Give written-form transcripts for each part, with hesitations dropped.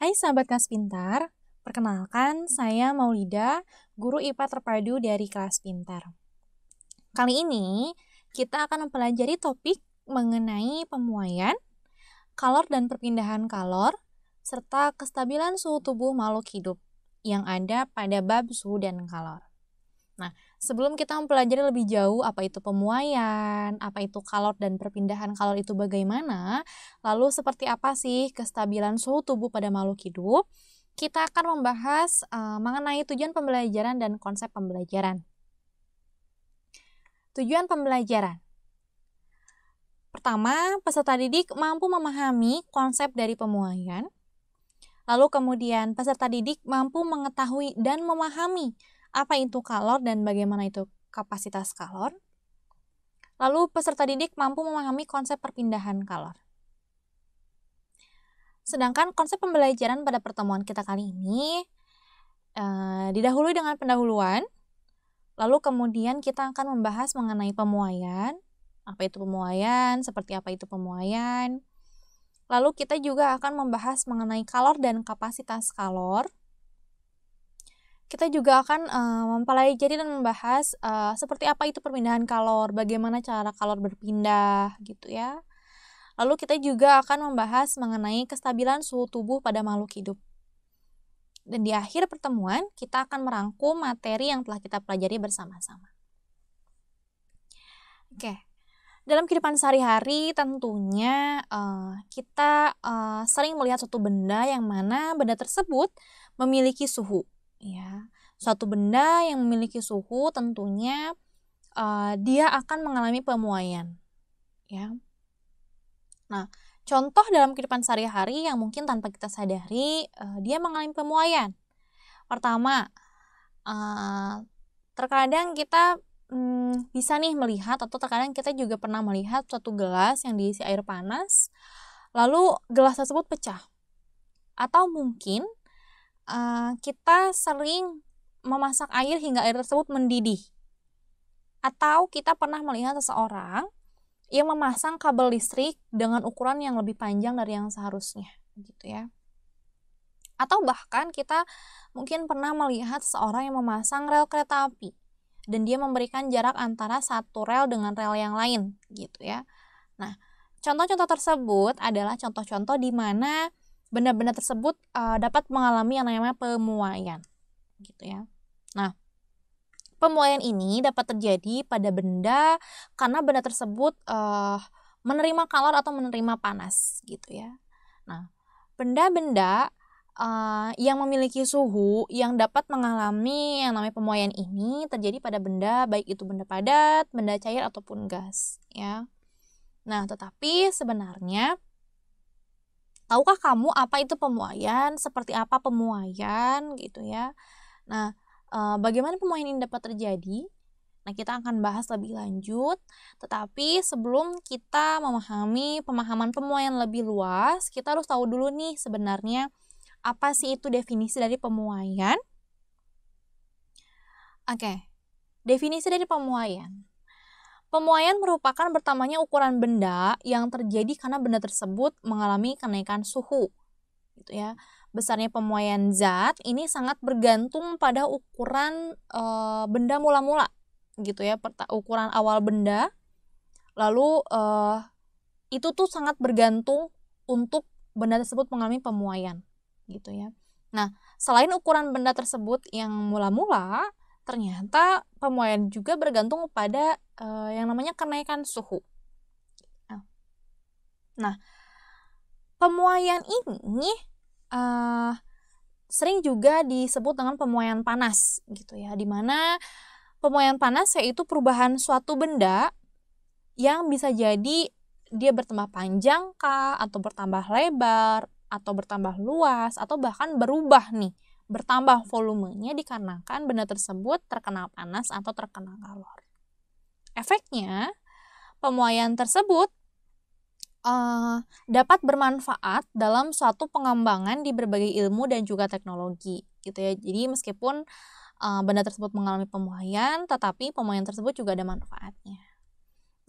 Hai sahabat kelas pintar, perkenalkan saya Maulida, guru IPA terpadu dari kelas pintar. Kali ini kita akan mempelajari topik mengenai pemuaian, kalor dan perpindahan kalor, serta kestabilan suhu tubuh makhluk hidup yang ada pada bab suhu dan kalor. Nah, sebelum kita mempelajari lebih jauh apa itu pemuaian, apa itu kalor dan perpindahan kalor itu bagaimana, lalu seperti apa sih kestabilan suhu tubuh pada makhluk hidup, kita akan membahas mengenai tujuan pembelajaran dan konsep pembelajaran. Tujuan pembelajaran. Pertama, peserta didik mampu memahami konsep dari pemuaian. Lalu kemudian peserta didik mampu mengetahui dan memahami apa itu kalor dan bagaimana itu kapasitas kalor. Lalu peserta didik mampu memahami konsep perpindahan kalor. Sedangkan konsep pembelajaran pada pertemuan kita kali ini didahului dengan pendahuluan. Lalu kemudian kita akan membahas mengenai pemuaian. Apa itu pemuaian? Seperti apa itu pemuaian? Lalu kita juga akan membahas mengenai kalor dan kapasitas kalor. Kita juga akan mempelajari dan membahas seperti apa itu perpindahan kalor, bagaimana cara kalor berpindah gitu ya. Lalu kita juga akan membahas mengenai kestabilan suhu tubuh pada makhluk hidup. Dan di akhir pertemuan kita akan merangkum materi yang telah kita pelajari bersama-sama. Oke. Dalam kehidupan sehari-hari tentunya kita sering melihat suatu benda yang mana benda tersebut memiliki suhu. Ya, suatu benda yang memiliki suhu tentunya dia akan mengalami pemuaian. Ya. Nah, contoh dalam kehidupan sehari-hari yang mungkin tanpa kita sadari dia mengalami pemuaian. Pertama, terkadang kita bisa nih melihat atau terkadang kita juga pernah melihat suatu gelas yang diisi air panas, lalu gelas tersebut pecah. Atau mungkin kita sering memasak air hingga air tersebut mendidih. Atau kita pernah melihat seseorang yang memasang kabel listrik dengan ukuran yang lebih panjang dari yang seharusnya, gitu ya. Atau bahkan kita mungkin pernah melihat seseorang yang memasang rel kereta api dan dia memberikan jarak antara satu rel dengan rel yang lain, gitu ya. Nah, contoh-contoh tersebut adalah contoh-contoh di mana benda-benda tersebut dapat mengalami yang namanya pemuaian, gitu ya. Nah, pemuaian ini dapat terjadi pada benda karena benda tersebut menerima kalor atau menerima panas, gitu ya. Nah, benda-benda yang memiliki suhu yang dapat mengalami yang namanya pemuaian ini terjadi pada benda baik itu benda padat, benda cair ataupun gas, ya. Nah, tetapi sebenarnya tahukah kamu apa itu pemuaian? Seperti apa pemuaian gitu ya? Nah, bagaimana pemuaian ini dapat terjadi? Nah, kita akan bahas lebih lanjut. Tetapi sebelum kita memahami pemahaman pemuaian lebih luas, kita harus tahu dulu nih sebenarnya apa sih itu definisi dari pemuaian. Oke, definisi dari pemuaian. Pemuaian merupakan bertambahnya ukuran benda yang terjadi karena benda tersebut mengalami kenaikan suhu. Gitu ya. Besarnya pemuaian zat ini sangat bergantung pada ukuran benda mula-mula. Gitu ya, ukuran awal benda. Lalu itu tuh sangat bergantung untuk benda tersebut mengalami pemuaian. Gitu ya. Nah, selain ukuran benda tersebut yang mula-mula, ternyata pemuaian juga bergantung pada yang namanya kenaikan suhu. Nah, pemuaian ini sering juga disebut dengan pemuaian panas, gitu ya, dimana pemuaian panas yaitu perubahan suatu benda yang bisa jadi dia bertambah panjang kah, atau bertambah lebar, atau bertambah luas, atau bahkan berubah nih, bertambah volumenya dikarenakan benda tersebut terkena panas atau terkena kalor. Efeknya, pemuaian tersebut dapat bermanfaat dalam suatu pengembangan di berbagai ilmu dan juga teknologi, gitu ya. Jadi meskipun benda tersebut mengalami pemuaian, tetapi pemuaian tersebut juga ada manfaatnya.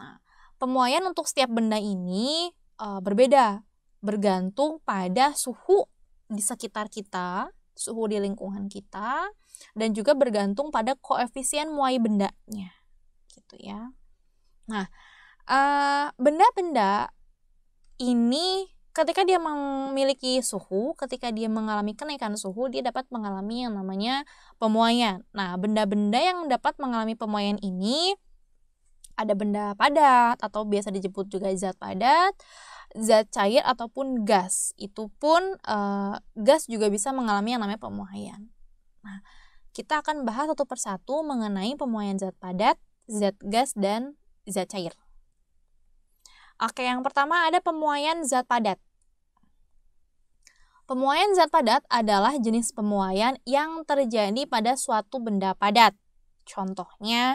Nah, pemuaian untuk setiap benda ini berbeda, bergantung pada suhu di sekitar kita, suhu di lingkungan kita, dan juga bergantung pada koefisien muai bendanya, gitu ya. Nah, benda-benda ini ketika dia memiliki suhu, ketika dia mengalami kenaikan suhu, dia dapat mengalami yang namanya pemuaian. Nah, benda-benda yang dapat mengalami pemuaian ini ada benda padat atau biasa disebut juga zat padat, zat cair ataupun gas. Itu pun gas juga bisa mengalami yang namanya pemuaian. Nah, kita akan bahas satu persatu mengenai pemuaian zat padat, zat gas, dan zat cair. Oke, yang pertama ada pemuaian zat padat. Pemuaian zat padat adalah jenis pemuaian yang terjadi pada suatu benda padat. Contohnya,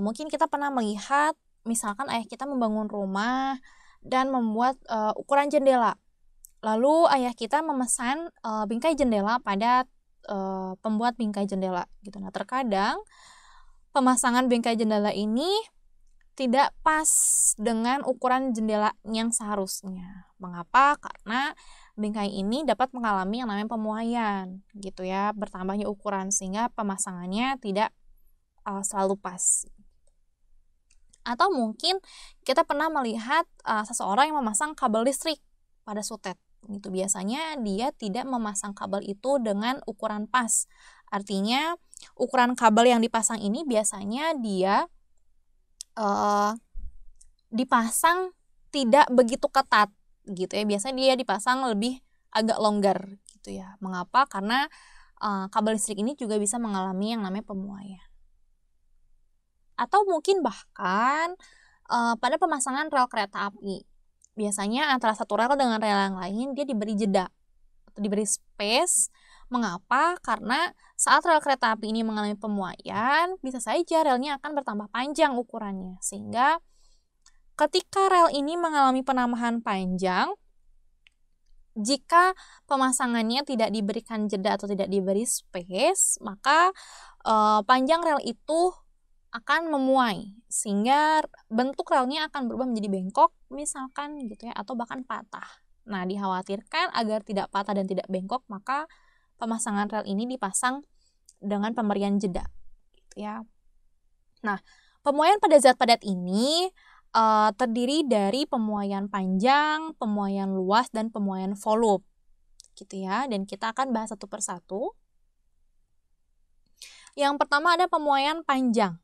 mungkin kita pernah melihat, misalkan ayah kita membangun rumah dan membuat ukuran jendela. Lalu ayah kita memesan bingkai jendela pada pembuat bingkai jendela. Gitu. Nah, terkadang pemasangan bingkai jendela ini tidak pas dengan ukuran jendela yang seharusnya. Mengapa? Karena bingkai ini dapat mengalami yang namanya pemuaian, gitu ya, bertambahnya ukuran sehingga pemasangannya tidak selalu pas. Atau mungkin kita pernah melihat seseorang yang memasang kabel listrik pada sutet. Gitu. Biasanya dia tidak memasang kabel itu dengan ukuran pas. Artinya ukuran kabel yang dipasang ini biasanya dia dipasang tidak begitu ketat gitu ya. Biasanya dia dipasang lebih agak longgar gitu ya. Mengapa? Karena kabel listrik ini juga bisa mengalami yang namanya pemuaian. Atau mungkin bahkan pada pemasangan rel kereta api. Biasanya antara satu rel dengan rel yang lain dia diberi jeda atau diberi space. Mengapa? Karena saat rel kereta api ini mengalami pemuaian, bisa saja relnya akan bertambah panjang ukurannya. Sehingga ketika rel ini mengalami penambahan panjang, jika pemasangannya tidak diberikan jeda atau tidak diberi space, maka panjang rel itu akan memuai. Sehingga bentuk relnya akan berubah menjadi bengkok misalkan gitu ya, atau bahkan patah. Nah, dikhawatirkan agar tidak patah dan tidak bengkok, maka pemasangan rel ini dipasang dengan pemberian jeda gitu ya. Nah, pemuaian pada zat padat ini terdiri dari pemuaian panjang, pemuaian luas, dan pemuaian volume gitu ya. Dan kita akan bahas satu persatu. Yang pertama ada pemuaian panjang.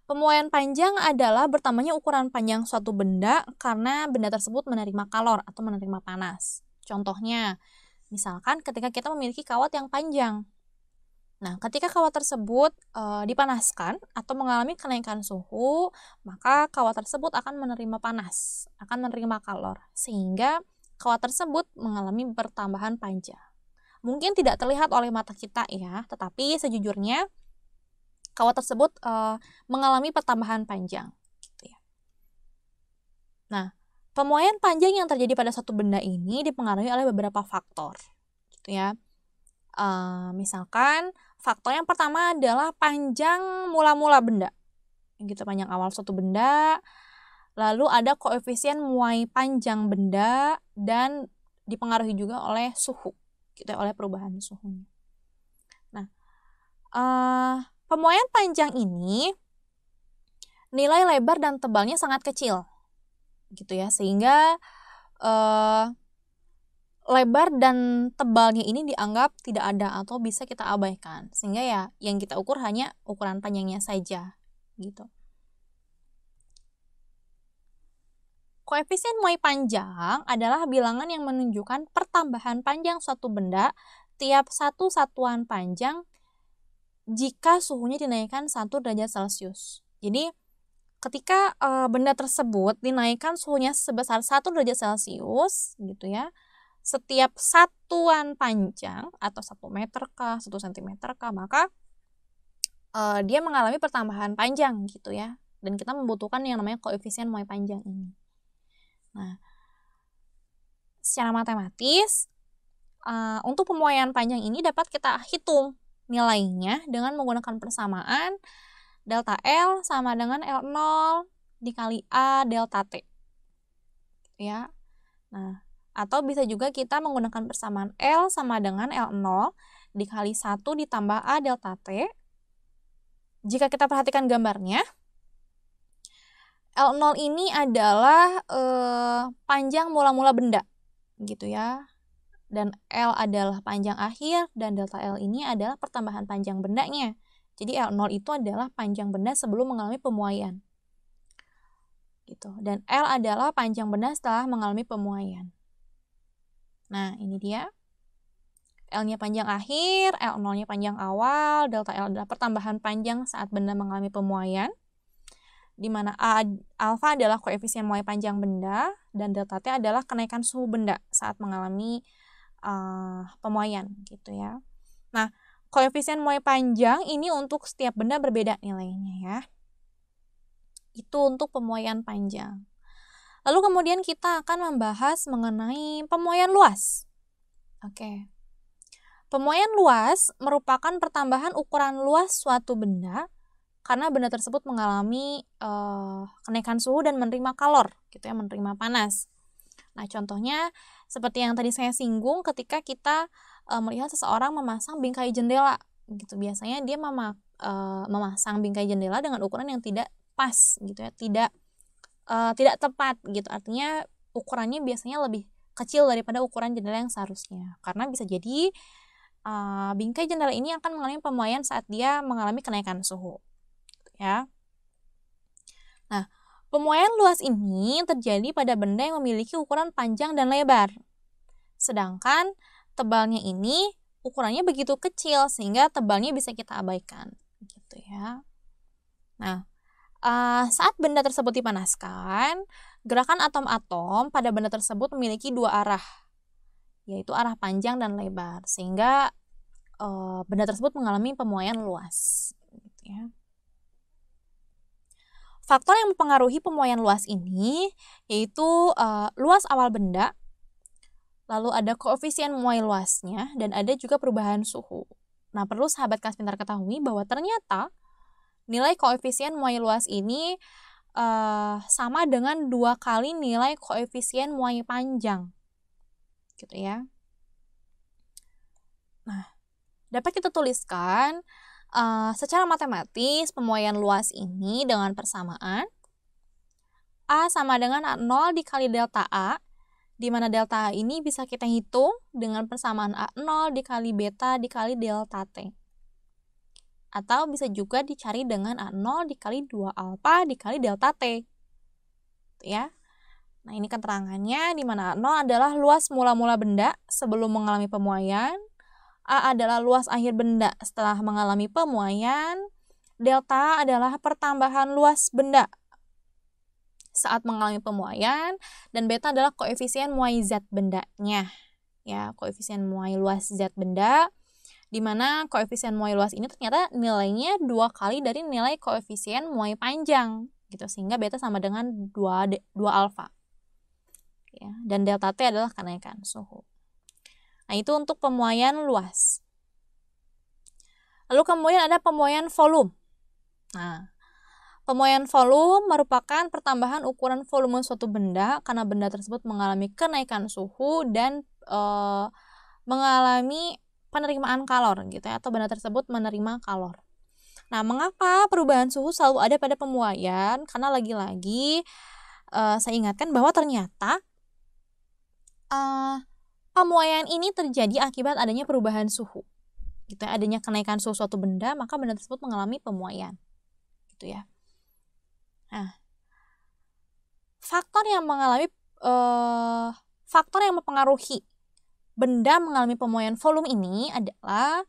Pemuaian panjang adalah bertambahnya ukuran panjang suatu benda karena benda tersebut menerima kalor atau menerima panas. Contohnya, misalkan ketika kita memiliki kawat yang panjang. Nah, ketika kawat tersebut dipanaskan atau mengalami kenaikan suhu, maka kawat tersebut akan menerima panas, akan menerima kalor, sehingga kawat tersebut mengalami pertambahan panjang. Mungkin tidak terlihat oleh mata kita ya, tetapi sejujurnya kawat tersebut mengalami pertambahan panjang. Gitu ya. Nah, pemuaian panjang yang terjadi pada suatu benda ini dipengaruhi oleh beberapa faktor, gitu ya. Misalkan faktor yang pertama adalah panjang mula-mula benda, gitu, panjang awal suatu benda. Lalu ada koefisien muai panjang benda dan dipengaruhi juga oleh suhu, gitu ya, oleh perubahan suhunya. Nah, pemuaian panjang ini nilai lebar dan tebalnya sangat kecil, gitu ya, sehingga lebar dan tebalnya ini dianggap tidak ada atau bisa kita abaikan, sehingga ya yang kita ukur hanya ukuran panjangnya saja, gitu. Koefisien muai panjang adalah bilangan yang menunjukkan pertambahan panjang suatu benda tiap satu satuan panjang jika suhunya dinaikkan 1 derajat Celcius. Jadi, ketika benda tersebut dinaikkan suhunya sebesar 1 derajat Celcius, gitu ya, setiap satuan panjang atau 1 meter kah, 1 sentimeter kah, maka dia mengalami pertambahan panjang gitu ya. Dan kita membutuhkan yang namanya koefisien muai panjang ini. Nah, secara matematis, untuk pemuaian panjang ini dapat kita hitung nilainya dengan menggunakan persamaan delta L sama dengan L0 dikali A delta T. Ya. Nah, Atau bisa juga kita menggunakan persamaan L sama dengan L0 dikali 1 ditambah A delta T. Jika kita perhatikan gambarnya, L0 ini adalah panjang mula-mula benda, gitu ya. Dan L adalah panjang akhir, dan delta L ini adalah pertambahan panjang bendanya. Jadi L0 itu adalah panjang benda sebelum mengalami pemuaian. Gitu. Dan L adalah panjang benda setelah mengalami pemuaian. Nah, ini dia. L-nya panjang akhir, L0-nya panjang awal, delta L adalah pertambahan panjang saat benda mengalami pemuaian, di mana alfa adalah koefisien muai panjang benda, dan delta T adalah kenaikan suhu benda saat mengalami pemuaian, gitu ya. Nah, koefisien muai panjang ini untuk setiap benda berbeda nilainya ya. Itu untuk pemuaian panjang. Lalu kemudian kita akan membahas mengenai pemuaian luas. Oke. Pemuaian luas merupakan pertambahan ukuran luas suatu benda karena benda tersebut mengalami kenaikan suhu dan menerima kalor, gitu ya, menerima panas. Nah, contohnya seperti yang tadi saya singgung ketika kita melihat seseorang memasang bingkai jendela, gitu. Biasanya dia memasang bingkai jendela dengan ukuran yang tidak pas, gitu ya, tidak tepat, gitu. Artinya ukurannya biasanya lebih kecil daripada ukuran jendela yang seharusnya, karena bisa jadi bingkai jendela ini akan mengalami pemuaian saat dia mengalami kenaikan suhu, ya. Nah, pemuaian luas ini terjadi pada benda yang memiliki ukuran panjang dan lebar, sedangkan tebalnya ini ukurannya begitu kecil sehingga tebalnya bisa kita abaikan, gitu ya. Nah, saat benda tersebut dipanaskan, gerakan atom-atom pada benda tersebut memiliki dua arah, yaitu arah panjang dan lebar, sehingga benda tersebut mengalami pemuaian luas, gitu ya. Faktor yang mempengaruhi pemuaian luas ini yaitu luas awal benda, lalu ada koefisien muai luasnya, dan ada juga perubahan suhu. Nah, perlu sahabat kelas pintar ketahui bahwa ternyata nilai koefisien muai luas ini sama dengan 2 kali nilai koefisien muai panjang, gitu ya. Nah, dapat kita tuliskan secara matematis pemuaian luas ini dengan persamaan A sama dengan A0 dikali delta A, di mana delta A ini bisa kita hitung dengan persamaan A0 dikali beta dikali delta T. Atau bisa juga dicari dengan A0 dikali 2 alfa dikali delta T. Ya. Nah, ini keterangannya, di mana A0 adalah luas mula-mula benda sebelum mengalami pemuaian, A adalah luas akhir benda setelah mengalami pemuaian, delta adalah pertambahan luas benda saat mengalami pemuaian, dan beta adalah koefisien muai zat bendanya. Ya, koefisien muai luas zat benda, di mana koefisien muai luas ini ternyata nilainya 2 kali dari nilai koefisien muai panjang, gitu, sehingga beta sama dengan 2 alfa. Ya, dan delta T adalah kenaikan suhu. Nah, itu untuk pemuaian luas. Lalu kemudian ada pemuaian volume. Nah, pemuaian volume merupakan pertambahan ukuran volume suatu benda karena benda tersebut mengalami kenaikan suhu dan mengalami penerimaan kalor, gitu ya, atau benda tersebut menerima kalor. Nah, mengapa perubahan suhu selalu ada pada pemuaian? Karena lagi-lagi saya ingatkan bahwa ternyata pemuaian ini terjadi akibat adanya perubahan suhu, gitu ya, adanya kenaikan suhu suatu benda, maka benda tersebut mengalami pemuaian, gitu ya. Nah, faktor yang mempengaruhi benda mengalami pemuaian volume ini adalah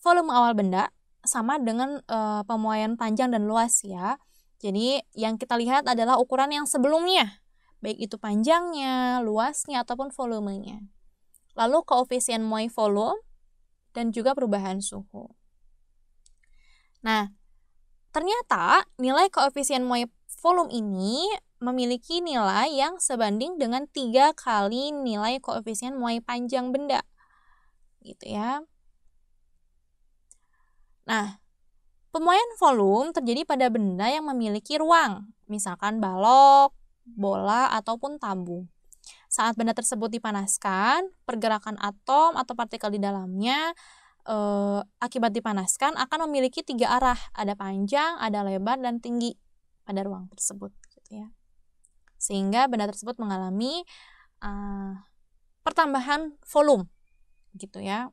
volume awal benda sama dengan pemuaian panjang dan luas, ya. Jadi yang kita lihat adalah ukuran yang sebelumnya, baik itu panjangnya, luasnya, ataupun volumenya. Lalu koefisien muai volume dan juga perubahan suhu. Nah, ternyata nilai koefisien muai volume ini memiliki nilai yang sebanding dengan 3 kali nilai koefisien muai panjang benda, gitu ya. Nah, pemuaian volume terjadi pada benda yang memiliki ruang, misalkan balok, bola, ataupun tabung. Saat benda tersebut dipanaskan, pergerakan atom atau partikel di dalamnya akibat dipanaskan akan memiliki 3 arah, ada panjang, ada lebar, dan tinggi pada ruang tersebut, gitu ya. Sehingga benda tersebut mengalami pertambahan volume, gitu ya.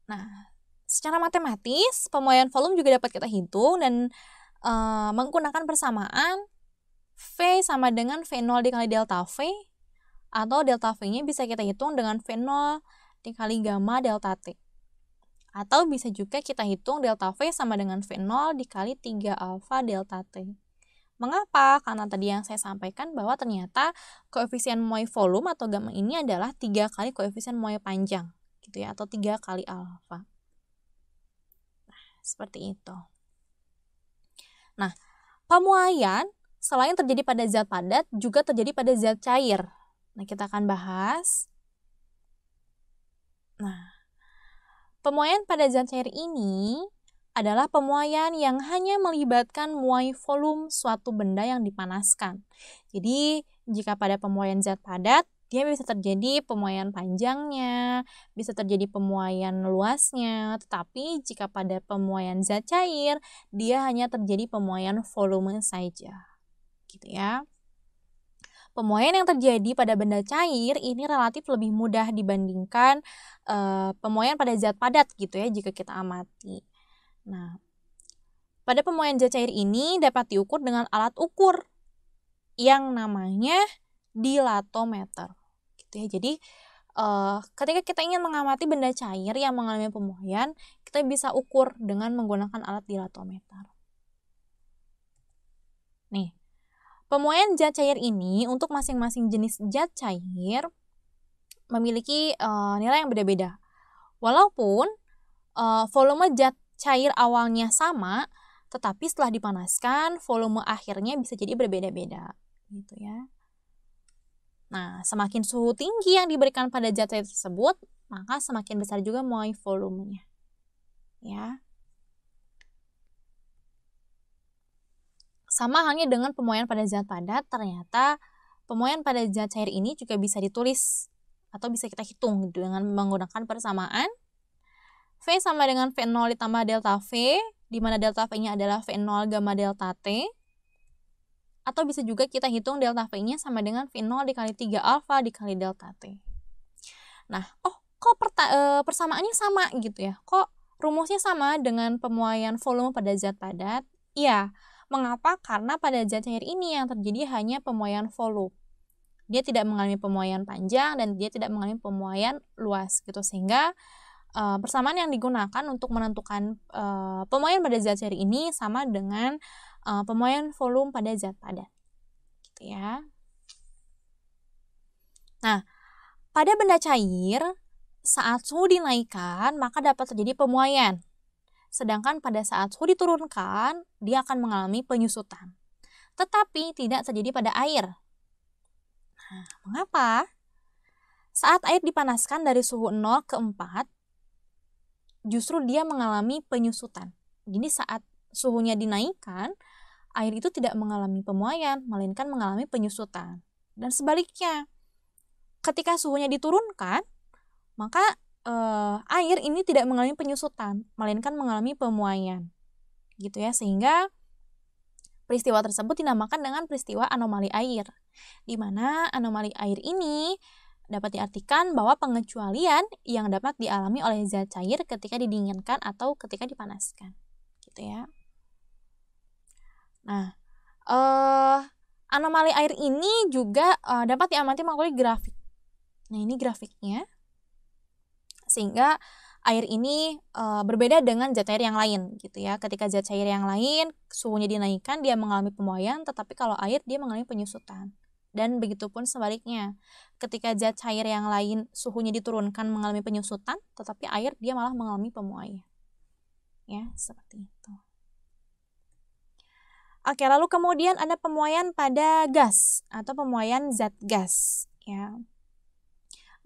Nah, secara matematis pemuaian volume juga dapat kita hitung dan menggunakan persamaan V sama dengan V0 dikali delta V, atau delta V-nya bisa kita hitung dengan V0 dikali gamma delta T. Atau bisa juga kita hitung delta V sama dengan V0 dikali 3 alfa delta T. Mengapa? Karena tadi yang saya sampaikan bahwa ternyata koefisien muai volume atau gamma ini adalah 3 kali koefisien muai panjang, gitu ya, atau 3 kali alfa. Nah, seperti itu. Nah, pemuaian selain terjadi pada zat padat juga terjadi pada zat cair. Nah, kita akan bahas. Nah, pemuaian pada zat cair ini adalah pemuaian yang hanya melibatkan muai volume suatu benda yang dipanaskan. Jadi, jika pada pemuaian zat padat, dia bisa terjadi pemuaian panjangnya, bisa terjadi pemuaian luasnya, tetapi jika pada pemuaian zat cair, dia hanya terjadi pemuaian volume saja. Gitu ya. Pemuaian yang terjadi pada benda cair ini relatif lebih mudah dibandingkan pemuaian pada zat padat, gitu ya, jika kita amati. Nah, pada pemuaian zat cair ini dapat diukur dengan alat ukur yang namanya dilatometer, gitu ya. Jadi ketika kita ingin mengamati benda cair yang mengalami pemuaian, kita bisa ukur dengan menggunakan alat dilatometer. Nih, pemuaian zat cair ini untuk masing-masing jenis zat cair memiliki nilai yang beda-beda. Walaupun volume zat cair awalnya sama, tetapi setelah dipanaskan volume akhirnya bisa jadi berbeda-beda, gitu ya. Nah, semakin suhu tinggi yang diberikan pada zat cair tersebut, maka semakin besar juga muai volumenya. Ya. Sama halnya dengan pemuaian pada zat padat, ternyata pemuaian pada zat cair ini juga bisa ditulis atau bisa kita hitung dengan menggunakan persamaan V sama dengan V0 ditambah delta V, di mana delta V-nya adalah V0 gamma delta T. Atau bisa juga kita hitung delta V-nya sama dengan V0 dikali 3 alfa dikali delta T. Nah, kok persamaannya sama gitu ya? Kok rumusnya sama dengan pemuaian volume pada zat padat? Iya. Mengapa? Karena pada zat cair ini yang terjadi hanya pemuaian volume. Dia tidak mengalami pemuaian panjang dan dia tidak mengalami pemuaian luas gitu, sehingga persamaan yang digunakan untuk menentukan pemuaian pada zat cair ini sama dengan pemuaian volume pada zat padat, gitu ya. Nah, pada benda cair saat suhu dinaikkan maka dapat terjadi pemuaian. Sedangkan pada saat suhu diturunkan, dia akan mengalami penyusutan. Tetapi tidak terjadi pada air. Nah, mengapa? Saat air dipanaskan dari suhu 0 ke 4, justru dia mengalami penyusutan. Jadi saat suhunya dinaikkan, air itu tidak mengalami pemuaian, melainkan mengalami penyusutan. Dan sebaliknya, ketika suhunya diturunkan, maka air ini tidak mengalami penyusutan, melainkan mengalami pemuaian, gitu ya. Sehingga peristiwa tersebut dinamakan dengan peristiwa anomali air, di mana anomali air ini dapat diartikan bahwa pengecualian yang dapat dialami oleh zat cair ketika didinginkan atau ketika dipanaskan, gitu ya. Nah, anomali air ini juga dapat diamati melalui grafik. Nah, ini grafiknya. Sehingga air ini berbeda dengan zat cair yang lain, gitu ya. Ketika zat cair yang lain suhunya dinaikkan, dia mengalami pemuaian, tetapi kalau air dia mengalami penyusutan. Dan begitupun sebaliknya, ketika zat cair yang lain suhunya diturunkan mengalami penyusutan, tetapi air dia malah mengalami pemuaian. Ya, seperti itu. Oke, lalu kemudian ada pemuaian pada gas atau pemuaian zat gas, ya.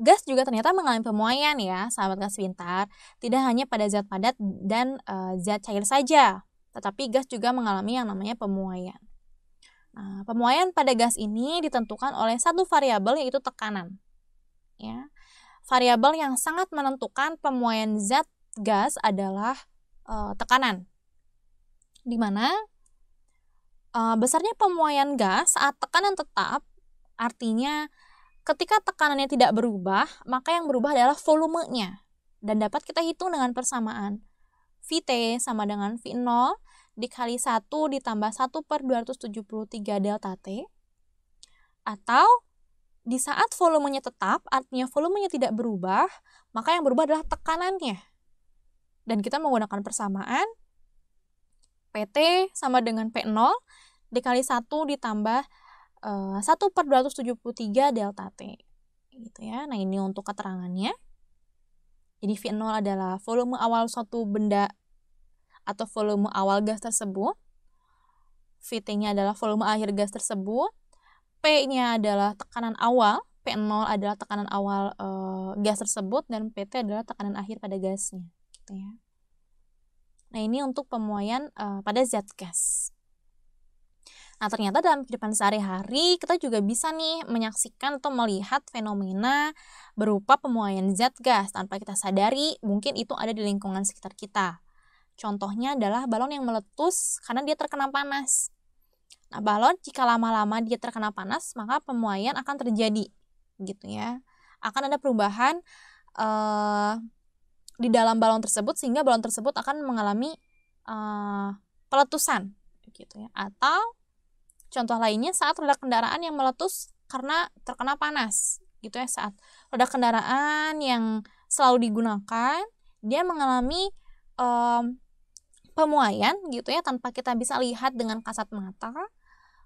Gas juga ternyata mengalami pemuaian ya, sahabat gas pintar. Tidak hanya pada zat padat dan zat cair saja, tetapi gas juga mengalami yang namanya pemuaian. Nah, pemuaian pada gas ini ditentukan oleh satu variabel, yaitu tekanan. Ya. Variabel yang sangat menentukan pemuaian zat gas adalah tekanan. Di mana besarnya pemuaian gas saat tekanan tetap, artinya ketika tekanannya tidak berubah, maka yang berubah adalah volumenya. Dan dapat kita hitung dengan persamaan. Vt sama dengan V0 dikali 1 ditambah 1/273 delta T. Atau di saat volumenya tetap, artinya volumenya tidak berubah, maka yang berubah adalah tekanannya. Dan kita menggunakan persamaan PT sama dengan P0 dikali 1 ditambah 1/273 delta T. Gitu ya. Nah, ini untuk keterangannya. Jadi V0 adalah volume awal suatu benda atau volume awal gas tersebut. Vt-nya adalah volume akhir gas tersebut. P-nya adalah tekanan awal, P0 adalah tekanan awal gas tersebut, dan Pt adalah tekanan akhir pada gasnya, gitu ya. Nah, ini untuk pemuaian pada zat gas. Nah, ternyata dalam kehidupan sehari-hari kita juga bisa nih menyaksikan atau melihat fenomena berupa pemuaian zat gas tanpa kita sadari, mungkin itu ada di lingkungan sekitar kita. Contohnya adalah balon yang meletus karena dia terkena panas. Nah, balon jika lama-lama dia terkena panas, maka pemuaian akan terjadi, gitu ya. Akan ada perubahan di dalam balon tersebut sehingga balon tersebut akan mengalami peletusan, gitu ya. Atau contoh lainnya saat roda kendaraan yang meletus karena terkena panas, gitu ya. Saat roda kendaraan yang selalu digunakan dia mengalami pemuaian, gitu ya, tanpa kita bisa lihat dengan kasat mata,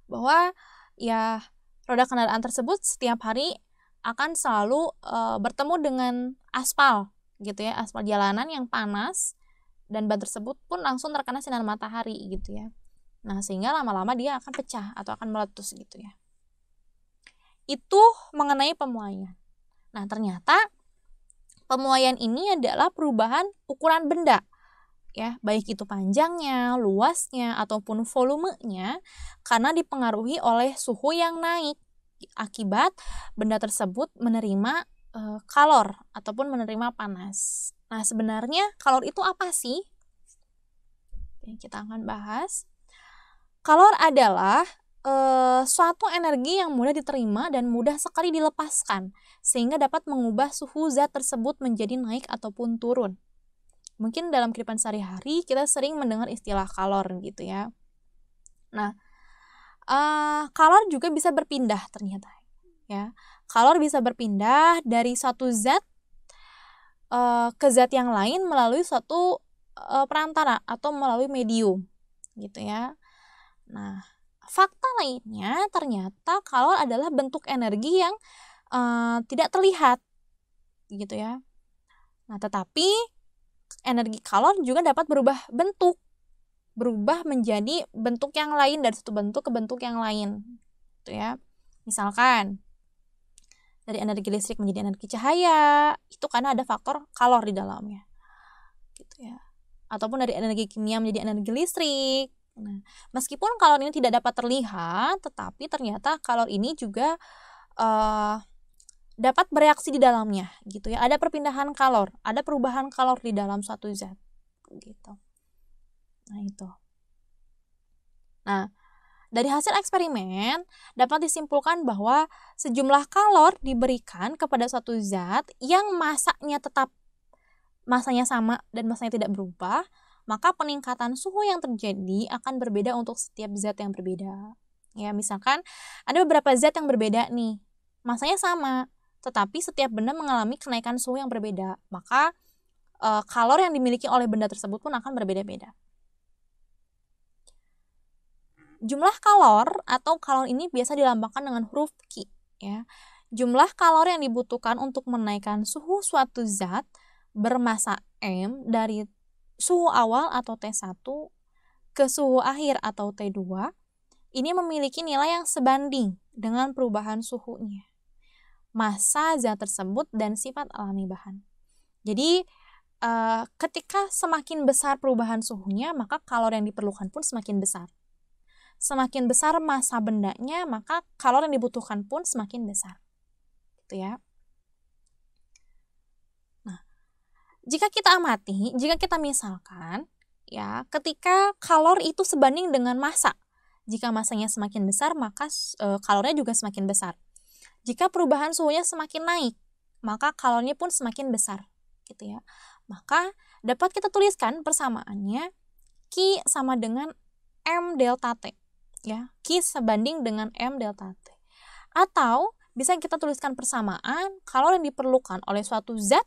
bahwa ya roda kendaraan tersebut setiap hari akan selalu bertemu dengan aspal, gitu ya, aspal jalanan yang panas, dan ban tersebut pun langsung terkena sinar matahari, gitu ya. Nah, sehingga lama-lama dia akan pecah atau akan meletus, gitu ya. Itu mengenai pemuaian. Nah, ternyata pemuaian ini adalah perubahan ukuran benda, ya, baik itu panjangnya, luasnya, ataupun volumenya, karena dipengaruhi oleh suhu yang naik akibat benda tersebut menerima kalor ataupun menerima panas. Nah, sebenarnya kalor itu apa sih? Oke, kita akan bahas. Kalor adalah suatu energi yang mudah diterima dan mudah sekali dilepaskan, sehingga dapat mengubah suhu zat tersebut menjadi naik ataupun turun. Mungkin dalam kehidupan sehari-hari kita sering mendengar istilah kalor, gitu ya. Nah, kalor juga bisa berpindah ternyata, ya. Kalor bisa berpindah dari satu zat ke zat yang lain melalui suatu perantara atau melalui medium, gitu ya. Nah, fakta lainnya ternyata kalor adalah bentuk energi yang tidak terlihat, gitu ya. Nah, tetapi energi kalor juga dapat berubah menjadi bentuk yang lain, dari satu bentuk ke bentuk yang lain, gitu ya. Misalkan dari energi listrik menjadi energi cahaya, itu karena ada faktor kalor di dalamnya, gitu ya. Ataupun dari energi kimia menjadi energi listrik. Nah, meskipun kalor ini tidak dapat terlihat, tetapi ternyata kalor ini juga dapat bereaksi di dalamnya, gitu ya. Ada perpindahan kalor, ada perubahan kalor di dalam suatu zat, gitu. Nah, itu. Nah, dari hasil eksperimen dapat disimpulkan bahwa sejumlah kalor diberikan kepada suatu zat yang masanya sama dan masanya tidak berubah, maka peningkatan suhu yang terjadi akan berbeda untuk setiap zat yang berbeda. Ya, misalkan ada beberapa zat yang berbeda nih, masanya sama, tetapi setiap benda mengalami kenaikan suhu yang berbeda, maka kalor yang dimiliki oleh benda tersebut pun akan berbeda-beda. Jumlah kalor atau kalor ini biasa dilambangkan dengan huruf Q, ya. Jumlah kalor yang dibutuhkan untuk menaikkan suhu suatu zat bermasa M dari suhu awal atau T1 ke suhu akhir atau T2 ini memiliki nilai yang sebanding dengan perubahan suhunya, massa zat tersebut, dan sifat alami bahan. Jadi ketika semakin besar perubahan suhunya, maka kalor yang diperlukan pun semakin besar. semakin besar massa bendanya, maka kalor yang dibutuhkan pun semakin besar. Gitu ya. Nah, jika kita amati, jika kita misalkan ya, ketika kalor itu sebanding dengan massa. Jika massanya semakin besar, maka kalornya juga semakin besar. Jika perubahan suhunya semakin naik, maka kalornya pun semakin besar, gitu ya. Maka dapat kita tuliskan persamaannya Q sama dengan M delta T, ya. Q sebanding dengan M delta T. Atau bisa kita tuliskan persamaan kalor yang diperlukan oleh suatu zat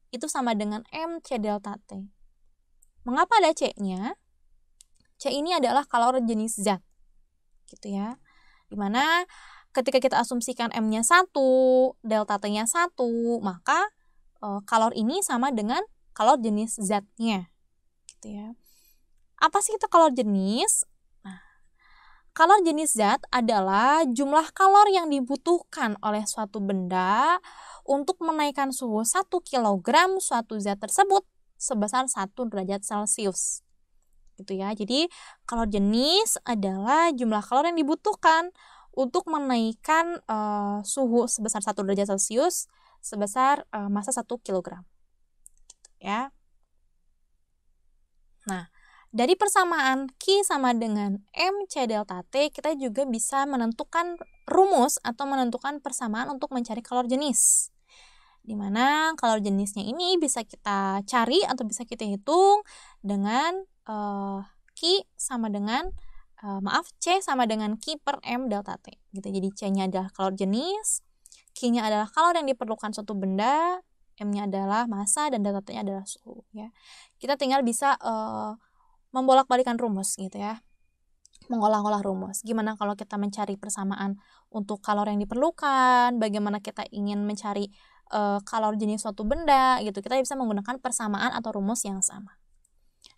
itu sama dengan MC delta T. Mengapa ada C-nya? C ini adalah kalor jenis zat, gitu ya. Dimana ketika kita asumsikan M-nya 1, delta T-nya 1, maka kalor ini sama dengan kalor jenis zat-nya, gitu ya. Apa sih itu kalor jenis? Nah, kalor jenis zat adalah jumlah kalor yang dibutuhkan oleh suatu benda untuk menaikkan suhu 1 kg suatu zat tersebut sebesar 1 derajat Celcius. Gitu ya. Jadi, kalor jenis adalah jumlah kalor yang dibutuhkan untuk menaikkan suhu sebesar 1 derajat Celcius sebesar massa 1 kg. Ya. Nah, dari persamaan Q sama dengan MC delta T, kita juga bisa menentukan rumus atau menentukan persamaan untuk mencari kalor jenis. Di mana kalor jenisnya ini bisa kita cari atau bisa kita hitung dengan Q sama dengan C sama dengan Q per M delta T. Gitu. Jadi C-nya adalah kalor jenis, Q-nya adalah kalor yang diperlukan suatu benda, M-nya adalah massa, dan delta T-nya adalah suhu. Ya. Kita tinggal bisa membolak-balikan rumus gitu ya, mengolah-olah rumus. Gimana kalau kita mencari persamaan untuk kalor yang diperlukan, bagaimana kita ingin mencari kalor jenis suatu benda gitu, kita bisa menggunakan persamaan atau rumus yang sama.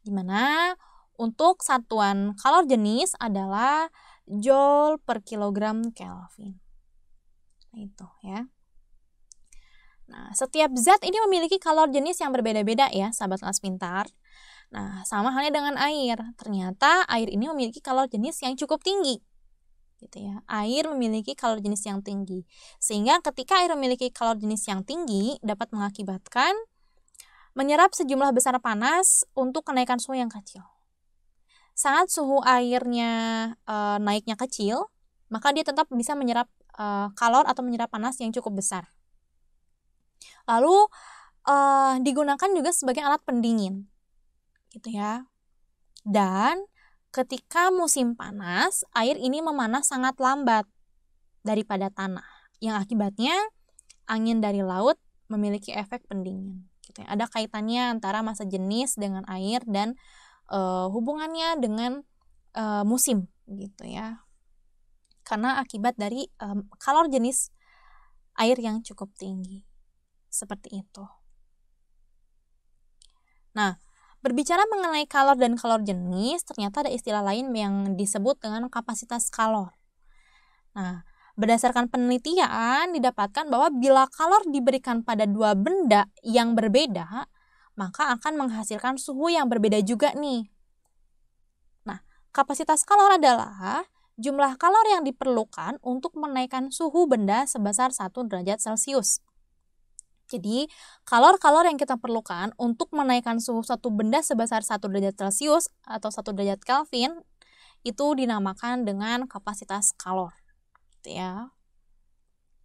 Dimana untuk satuan kalor jenis adalah Joule per kilogram Kelvin. Nah, itu ya. Nah, setiap zat ini memiliki kalor jenis yang berbeda-beda ya, sahabat kelas pintar. Nah, sama halnya dengan air. Ternyata air ini memiliki kalor jenis yang cukup tinggi. Gitu ya. Air memiliki kalor jenis yang tinggi. Sehingga ketika air memiliki kalor jenis yang tinggi, dapat mengakibatkan menyerap sejumlah besar panas untuk kenaikan suhu yang kecil. Saat suhu airnya naiknya kecil, maka dia tetap bisa menyerap kalor atau menyerap panas yang cukup besar. Lalu digunakan juga sebagai alat pendingin, gitu ya. Dan ketika musim panas, air ini memanas sangat lambat daripada tanah, yang akibatnya angin dari laut memiliki efek pendingin. Gitu ya. Ada kaitannya antara massa jenis dengan air dan hubungannya dengan musim, gitu ya. Karena akibat dari kalor jenis air yang cukup tinggi. Seperti itu. Nah, berbicara mengenai kalor dan kalor jenis, ternyata ada istilah lain yang disebut dengan kapasitas kalor. Nah, berdasarkan penelitian didapatkan bahwa bila kalor diberikan pada dua benda yang berbeda, maka akan menghasilkan suhu yang berbeda juga nih. Nah, kapasitas kalor adalah jumlah kalor yang diperlukan untuk menaikkan suhu benda sebesar 1 derajat Celcius. Jadi, kalor-kalor yang kita perlukan untuk menaikkan suhu suatu benda sebesar 1 derajat Celcius atau 1 derajat Kelvin itu dinamakan dengan kapasitas kalor. Gitu ya.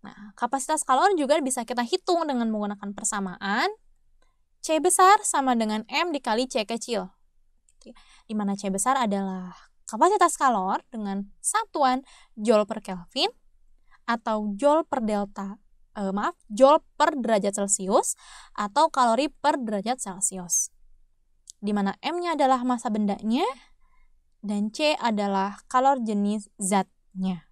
Nah, kapasitas kalor juga bisa kita hitung dengan menggunakan persamaan C besar sama dengan M dikali C kecil. Di mana C besar adalah kapasitas kalor dengan satuan Joule per Kelvin atau Joule per Joule per derajat Celcius atau kalori per derajat Celcius. Di mana M-nya adalah massa bendanya dan C adalah kalor jenis zatnya.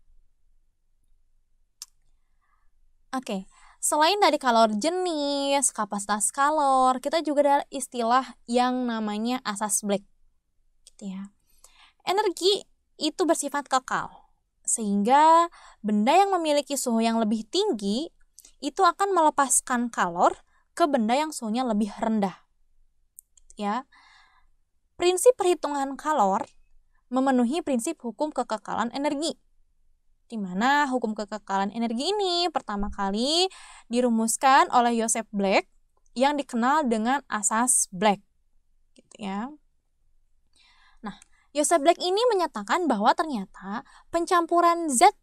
Oke, selain dari kalor jenis, kapasitas kalor, kita juga ada istilah yang namanya asas Black. Gitu ya. Energi itu bersifat kekal, sehingga benda yang memiliki suhu yang lebih tinggi itu akan melepaskan kalor ke benda yang suhunya lebih rendah. Ya. Prinsip perhitungan kalor memenuhi prinsip hukum kekekalan energi. Di mana hukum kekekalan energi ini pertama kali dirumuskan oleh Joseph Black yang dikenal dengan asas Black, gitu ya. Nah, Joseph Black ini menyatakan bahwa ternyata pencampuran zat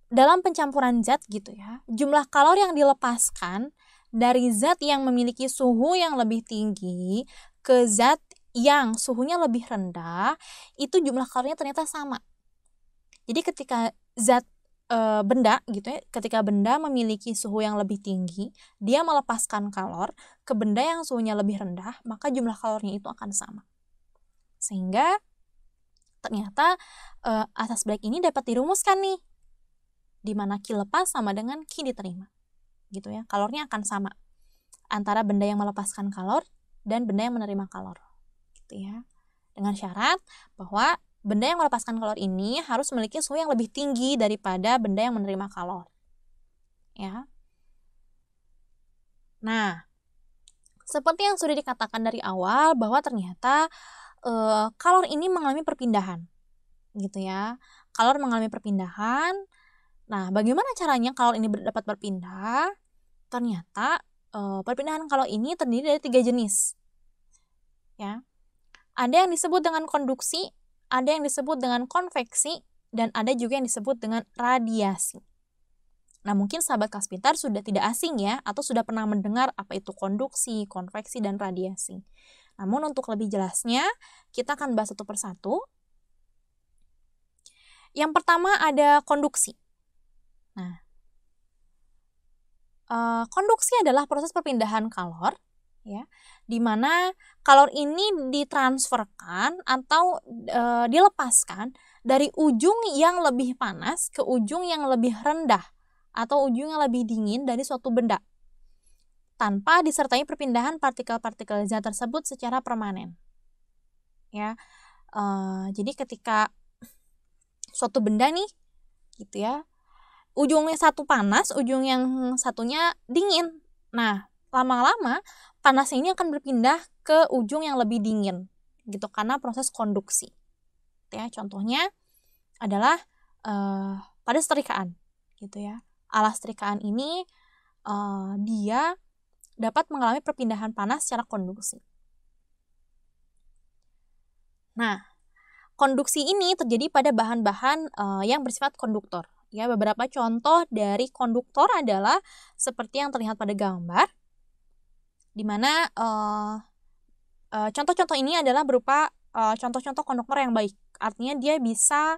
dalam pencampuran zat gitu ya, jumlah kalori yang dilepaskan dari zat yang memiliki suhu yang lebih tinggi ke zat yang suhunya lebih rendah, itu jumlah kalorinya ternyata sama. Jadi ketika zat benda gitu ya, ketika benda memiliki suhu yang lebih tinggi, dia melepaskan kalor ke benda yang suhunya lebih rendah, maka jumlah kalorinya itu akan sama. Sehingga ternyata asas Black ini dapat dirumuskan nih, di mana Q lepas sama dengan Q diterima, gitu ya. Kalornya akan sama antara benda yang melepaskan kalor dan benda yang menerima kalor, gitu ya. Dengan syarat bahwa benda yang melepaskan kalor ini harus memiliki suhu yang lebih tinggi daripada benda yang menerima kalor, ya. Nah, seperti yang sudah dikatakan dari awal bahwa ternyata kalor ini mengalami perpindahan, gitu ya. Kalor mengalami perpindahan. Nah, bagaimana caranya kalor ini dapat berpindah? Ternyata perpindahan kalor ini terdiri dari 3 jenis, ya. Ada yang disebut dengan konduksi, ada yang disebut dengan konveksi, dan ada juga yang disebut dengan radiasi. Nah, mungkin sahabat kelas pintar sudah tidak asing ya, atau sudah pernah mendengar apa itu konduksi, konveksi, dan radiasi. Namun untuk lebih jelasnya, kita akan bahas satu persatu. Yang pertama ada konduksi. Nah, konduksi adalah proses perpindahan kalor, ya, di mana kalor ini ditransferkan atau dilepaskan dari ujung yang lebih panas ke ujung yang lebih rendah atau ujung yang lebih dingin dari suatu benda, tanpa disertai perpindahan partikel-partikel zat tersebut secara permanen, ya. Jadi ketika suatu benda nih, gitu ya, ujungnya satu panas, ujung yang satunya dingin. Nah, lama-lama panasnya ini akan berpindah ke ujung yang lebih dingin, gitu, karena proses konduksi. Ya, contohnya adalah pada setrikaan, gitu ya. Alas setrikaan ini dia dapat mengalami perpindahan panas secara konduksi. Nah, konduksi ini terjadi pada bahan-bahan yang bersifat konduktor. Ya, beberapa contoh dari konduktor adalah seperti yang terlihat pada gambar, di mana contoh-contoh ini adalah berupa contoh-contoh konduktor yang baik. Artinya dia bisa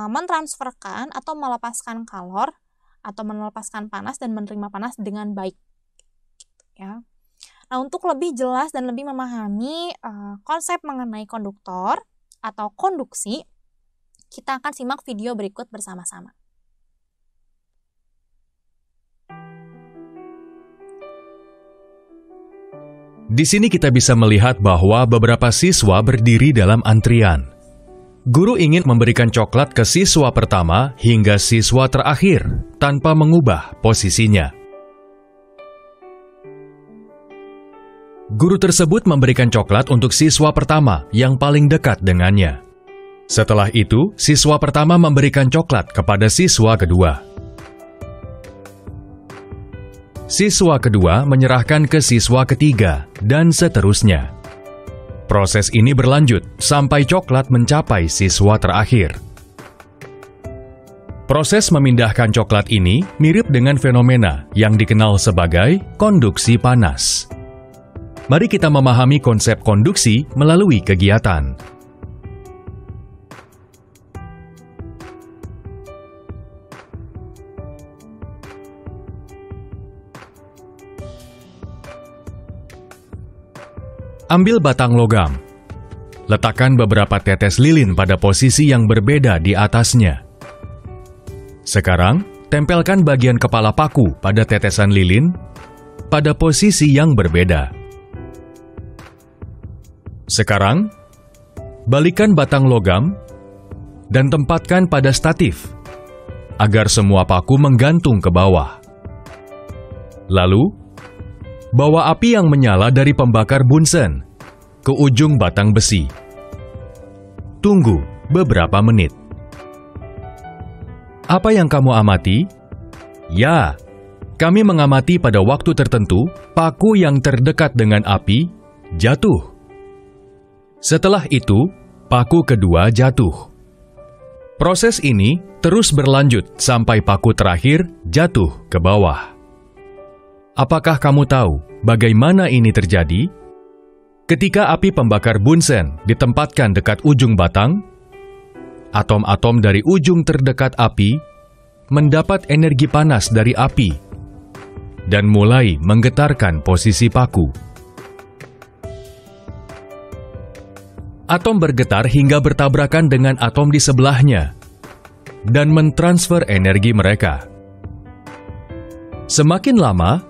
mentransferkan atau melepaskan kalor atau melepaskan panas dan menerima panas dengan baik, ya. Nah, untuk lebih jelas dan lebih memahami konsep mengenai konduktor atau konduksi, kita akan simak video berikut bersama-sama. Di sini kita bisa melihat bahwa beberapa siswa berdiri dalam antrian. Guru ingin memberikan coklat ke siswa pertama hingga siswa terakhir tanpa mengubah posisinya. Guru tersebut memberikan coklat untuk siswa pertama yang paling dekat dengannya. Setelah itu, siswa pertama memberikan coklat kepada siswa kedua. Siswa kedua menyerahkan ke siswa ketiga, dan seterusnya. Proses ini berlanjut sampai coklat mencapai siswa terakhir. Proses memindahkan coklat ini mirip dengan fenomena yang dikenal sebagai konduksi panas. Mari kita memahami konsep konduksi melalui kegiatan. Ambil batang logam. Letakkan beberapa tetes lilin pada posisi yang berbeda di atasnya. Sekarang, tempelkan bagian kepala paku pada tetesan lilin pada posisi yang berbeda. Sekarang, balikkan batang logam dan tempatkan pada statif agar semua paku menggantung ke bawah. Lalu, bawa api yang menyala dari pembakar bunsen ke ujung batang besi. Tunggu beberapa menit. Apa yang kamu amati? Ya, kami mengamati pada waktu tertentu paku yang terdekat dengan api jatuh. Setelah itu, paku kedua jatuh. Proses ini terus berlanjut sampai paku terakhir jatuh ke bawah. Apakah kamu tahu bagaimana ini terjadi? Ketika api pembakar bunsen ditempatkan dekat ujung batang, atom-atom dari ujung terdekat api mendapat energi panas dari api dan mulai menggetarkan posisi paku. Atom bergetar hingga bertabrakan dengan atom di sebelahnya dan mentransfer energi mereka. Semakin lama,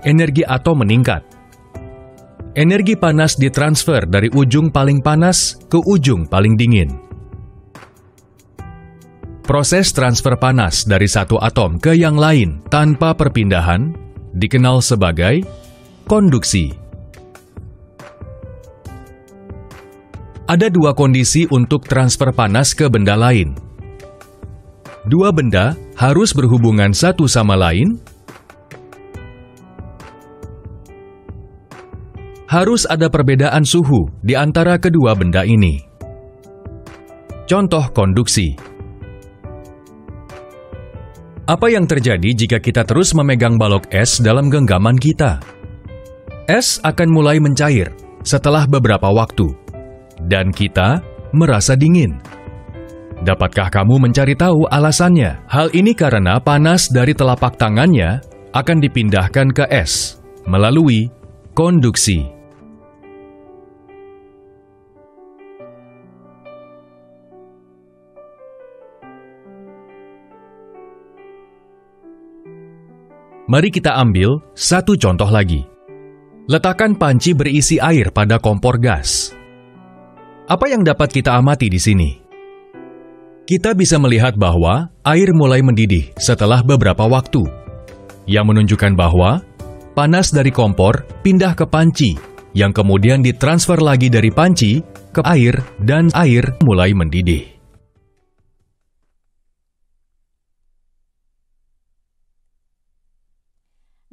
energi atom meningkat. Energi panas ditransfer dari ujung paling panas ke ujung paling dingin. Proses transfer panas dari satu atom ke yang lain tanpa perpindahan dikenal sebagai konduksi. Ada dua kondisi untuk transfer panas ke benda lain. Dua benda harus berhubungan satu sama lain. Harus ada perbedaan suhu di antara kedua benda ini. Contoh konduksi. Apa yang terjadi jika kita terus memegang balok es dalam genggaman kita? Es akan mulai mencair setelah beberapa waktu, dan kita merasa dingin. Dapatkah kamu mencari tahu alasannya? Hal ini karena panas dari telapak tangannya akan dipindahkan ke es melalui konduksi. Mari kita ambil satu contoh lagi. Letakkan panci berisi air pada kompor gas. Apa yang dapat kita amati di sini? Kita bisa melihat bahwa air mulai mendidih setelah beberapa waktu, yang menunjukkan bahwa panas dari kompor pindah ke panci, yang kemudian ditransfer lagi dari panci ke air, dan air mulai mendidih.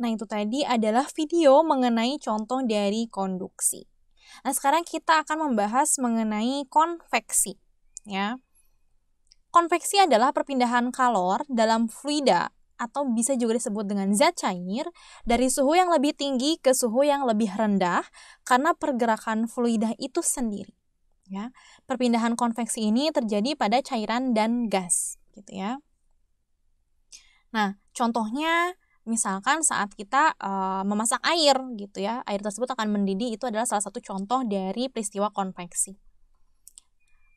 Nah, itu tadi adalah video mengenai contoh dari konduksi. Nah, sekarang kita akan membahas mengenai konveksi, ya. Konveksi adalah perpindahan kalor dalam fluida atau bisa juga disebut dengan zat cair dari suhu yang lebih tinggi ke suhu yang lebih rendah karena pergerakan fluida itu sendiri, ya. Perpindahan konveksi ini terjadi pada cairan dan gas, gitu ya. Nah, contohnya misalkan saat kita memasak air gitu ya, air tersebut akan mendidih, itu adalah salah satu contoh dari peristiwa konveksi.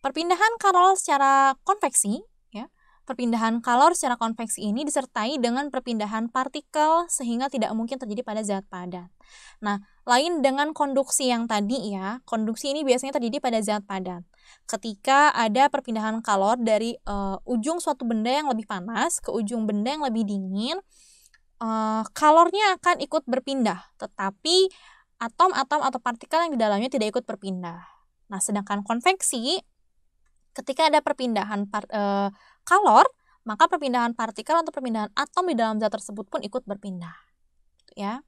Perpindahan kalor secara konveksi, ya, perpindahan kalor secara konveksi ini disertai dengan perpindahan partikel sehingga tidak mungkin terjadi pada zat padat. Nah, lain dengan konduksi yang tadi ya, konduksi ini biasanya terjadi pada zat padat. Ketika ada perpindahan kalor dari ujung suatu benda yang lebih panas ke ujung benda yang lebih dingin, kalornya akan ikut berpindah, tetapi atom-atom atau partikel yang di dalamnya tidak ikut berpindah. Nah, sedangkan konveksi, ketika ada perpindahan kalor, maka perpindahan partikel atau perpindahan atom di dalam zat tersebut pun ikut berpindah. Gitu ya.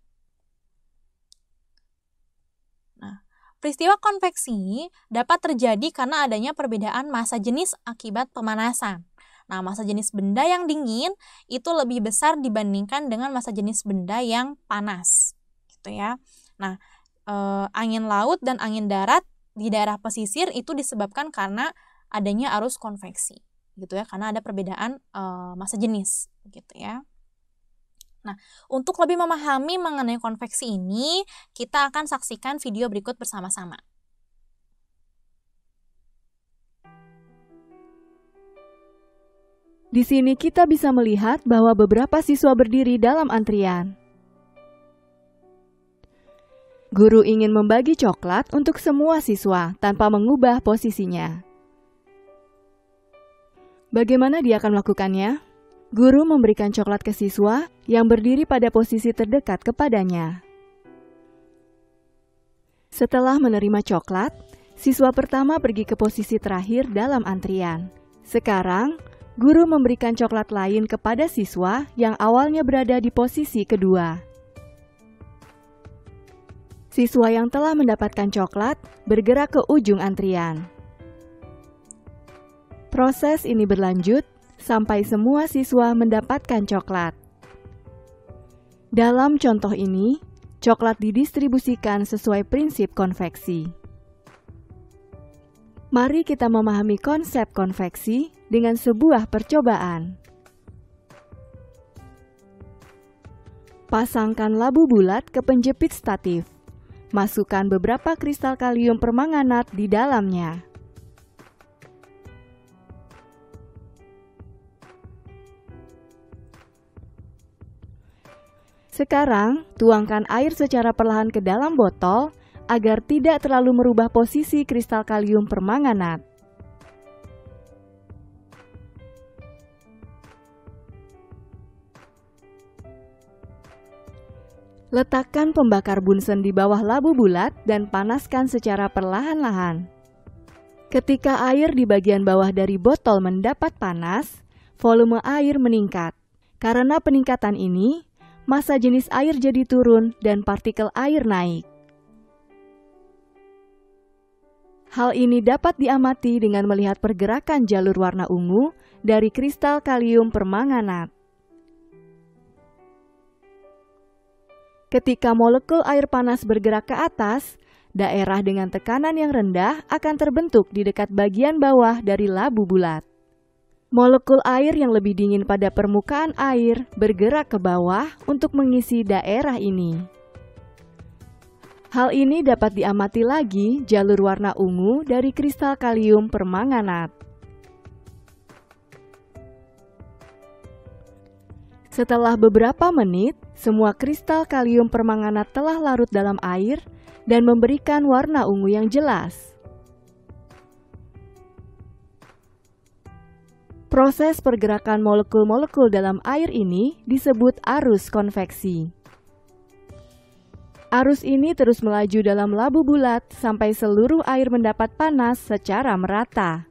Nah, peristiwa konveksi dapat terjadi karena adanya perbedaan massa jenis akibat pemanasan. Nah, massa jenis benda yang dingin itu lebih besar dibandingkan dengan massa jenis benda yang panas, gitu ya. Nah, angin laut dan angin darat di daerah pesisir itu disebabkan karena adanya arus konveksi, gitu ya, karena ada perbedaan massa jenis, gitu ya. Nah, untuk lebih memahami mengenai konveksi ini, kita akan saksikan video berikut bersama-sama. Di sini kita bisa melihat bahwa beberapa siswa berdiri dalam antrian. Guru ingin membagi coklat untuk semua siswa tanpa mengubah posisinya. Bagaimana dia akan melakukannya? Guru memberikan coklat ke siswa yang berdiri pada posisi terdekat kepadanya. Setelah menerima coklat, siswa pertama pergi ke posisi terakhir dalam antrian. Sekarang, guru memberikan coklat lain kepada siswa yang awalnya berada di posisi kedua. Siswa yang telah mendapatkan coklat bergerak ke ujung antrian. Proses ini berlanjut sampai semua siswa mendapatkan coklat. Dalam contoh ini, coklat didistribusikan sesuai prinsip konveksi. Mari kita memahami konsep konveksi dengan sebuah percobaan. Pasangkan labu bulat ke penjepit statif. Masukkan beberapa kristal kalium permanganat di dalamnya. Sekarang, tuangkan air secara perlahan ke dalam botol agar tidak terlalu merubah posisi kristal kalium permanganat. Letakkan pembakar bunsen di bawah labu bulat dan panaskan secara perlahan-lahan. Ketika air di bagian bawah dari botol mendapat panas, volume air meningkat. Karena peningkatan ini, massa jenis air jadi turun dan partikel air naik. Hal ini dapat diamati dengan melihat pergerakan jalur warna ungu dari kristal kalium permanganat. Ketika molekul air panas bergerak ke atas, daerah dengan tekanan yang rendah akan terbentuk di dekat bagian bawah dari labu bulat. Molekul air yang lebih dingin pada permukaan air bergerak ke bawah untuk mengisi daerah ini. Hal ini dapat diamati lagi jalur warna ungu dari kristal kalium permanganat. Setelah beberapa menit, semua kristal kalium permanganat telah larut dalam air dan memberikan warna ungu yang jelas. Proses pergerakan molekul-molekul dalam air ini disebut arus konveksi. Arus ini terus melaju dalam labu bulat sampai seluruh air mendapat panas secara merata.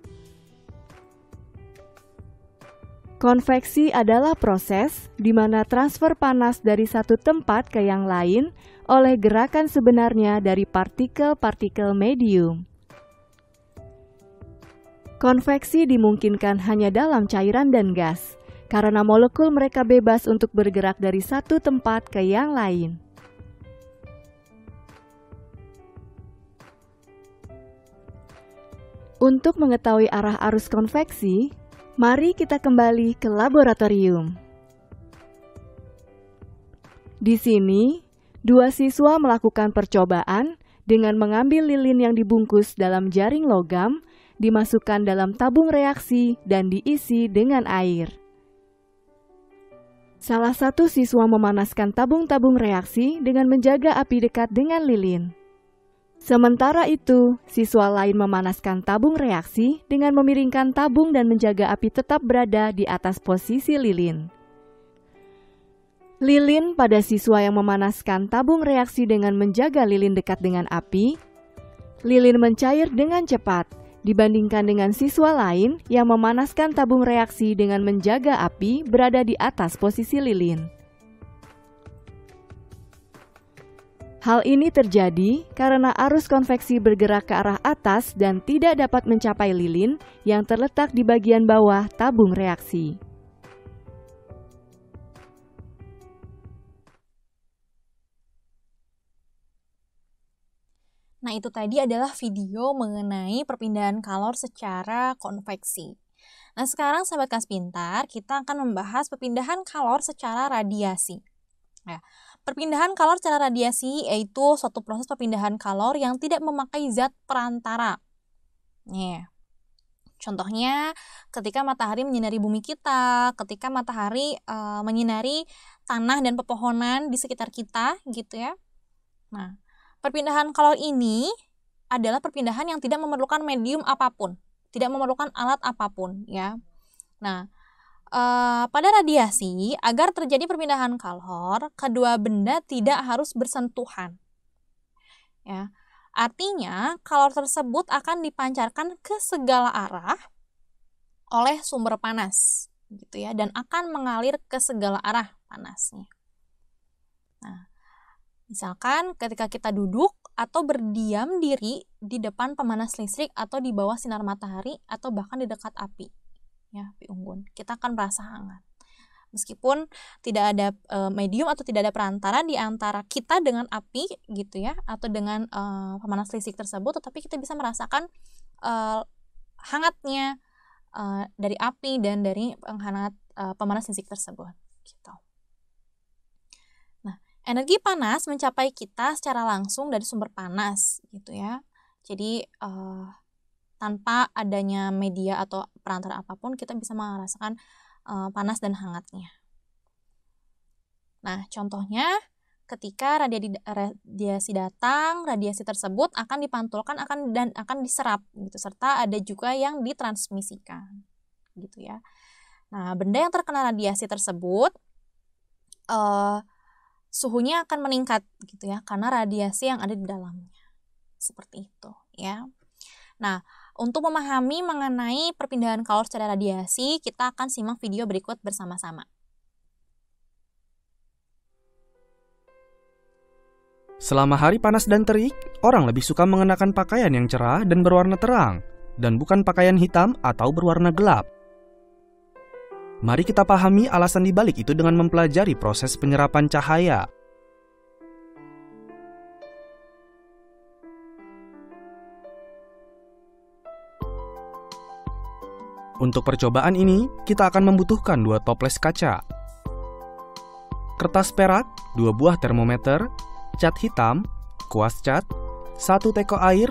Konveksi adalah proses di mana transfer panas dari satu tempat ke yang lain oleh gerakan sebenarnya dari partikel-partikel medium. Konveksi dimungkinkan hanya dalam cairan dan gas, karena molekul mereka bebas untuk bergerak dari satu tempat ke yang lain. Untuk mengetahui arah arus konveksi, mari kita kembali ke laboratorium. Di sini, dua siswa melakukan percobaan dengan mengambil lilin yang dibungkus dalam jaring logam, dimasukkan dalam tabung reaksi dan diisi dengan air. Salah satu siswa memanaskan tabung-tabung reaksi dengan menjaga api dekat dengan lilin. Sementara itu, siswa lain memanaskan tabung reaksi dengan memiringkan tabung dan menjaga api tetap berada di atas posisi lilin. Lilin pada siswa yang memanaskan tabung reaksi dengan menjaga lilin dekat dengan api, lilin mencair dengan cepat dibandingkan dengan siswa lain yang memanaskan tabung reaksi dengan menjaga api berada di atas posisi lilin. Hal ini terjadi karena arus konveksi bergerak ke arah atas dan tidak dapat mencapai lilin yang terletak di bagian bawah tabung reaksi. Nah, itu tadi adalah video mengenai perpindahan kalor secara konveksi. Nah, sekarang sahabat kelas pintar, kita akan membahas perpindahan kalor secara radiasi. Ya, perpindahan kalor secara radiasi yaitu suatu proses perpindahan kalor yang tidak memakai zat perantara. Nih, contohnya ketika matahari menyinari bumi kita, ketika matahari menyinari tanah dan pepohonan di sekitar kita, gitu ya. Nah, perpindahan kalor ini adalah perpindahan yang tidak memerlukan medium apapun, tidak memerlukan alat apapun, ya. Nah, pada radiasi, agar terjadi perpindahan kalor, kedua benda tidak harus bersentuhan. Ya, Artinya, kalor tersebut akan dipancarkan ke segala arah oleh sumber panas, gitu ya, dan akan mengalir ke segala arah panasnya. Nah, misalkan ketika kita duduk atau berdiam diri di depan pemanas listrik atau di bawah sinar matahari atau bahkan di dekat api, ya, api unggun, kita akan merasa hangat. Meskipun tidak ada medium atau tidak ada perantara di antara kita dengan api gitu ya, atau dengan pemanas listrik tersebut, tetapi kita bisa merasakan hangatnya dari api dan dari penghangat pemanas listrik tersebut gitu. Nah, energi panas mencapai kita secara langsung dari sumber panas gitu ya. Jadi tanpa adanya media atau perantara apapun kita bisa merasakan panas dan hangatnya. Nah, contohnya ketika radiasi datang, radiasi tersebut akan dipantulkan dan akan diserap gitu, serta ada juga yang ditransmisikan gitu ya. Nah, benda yang terkena radiasi tersebut suhunya akan meningkat gitu ya, karena radiasi yang ada di dalamnya. Seperti itu ya. Nah, untuk memahami mengenai perpindahan kalor secara radiasi, kita akan simak video berikut bersama-sama. Selama hari panas dan terik, orang lebih suka mengenakan pakaian yang cerah dan berwarna terang, dan bukan pakaian hitam atau berwarna gelap. Mari kita pahami alasan dibalik itu dengan mempelajari proses penyerapan cahaya. Untuk percobaan ini, kita akan membutuhkan 2 toples kaca, kertas perak, 2 buah termometer, cat hitam, kuas cat, 1 teko air,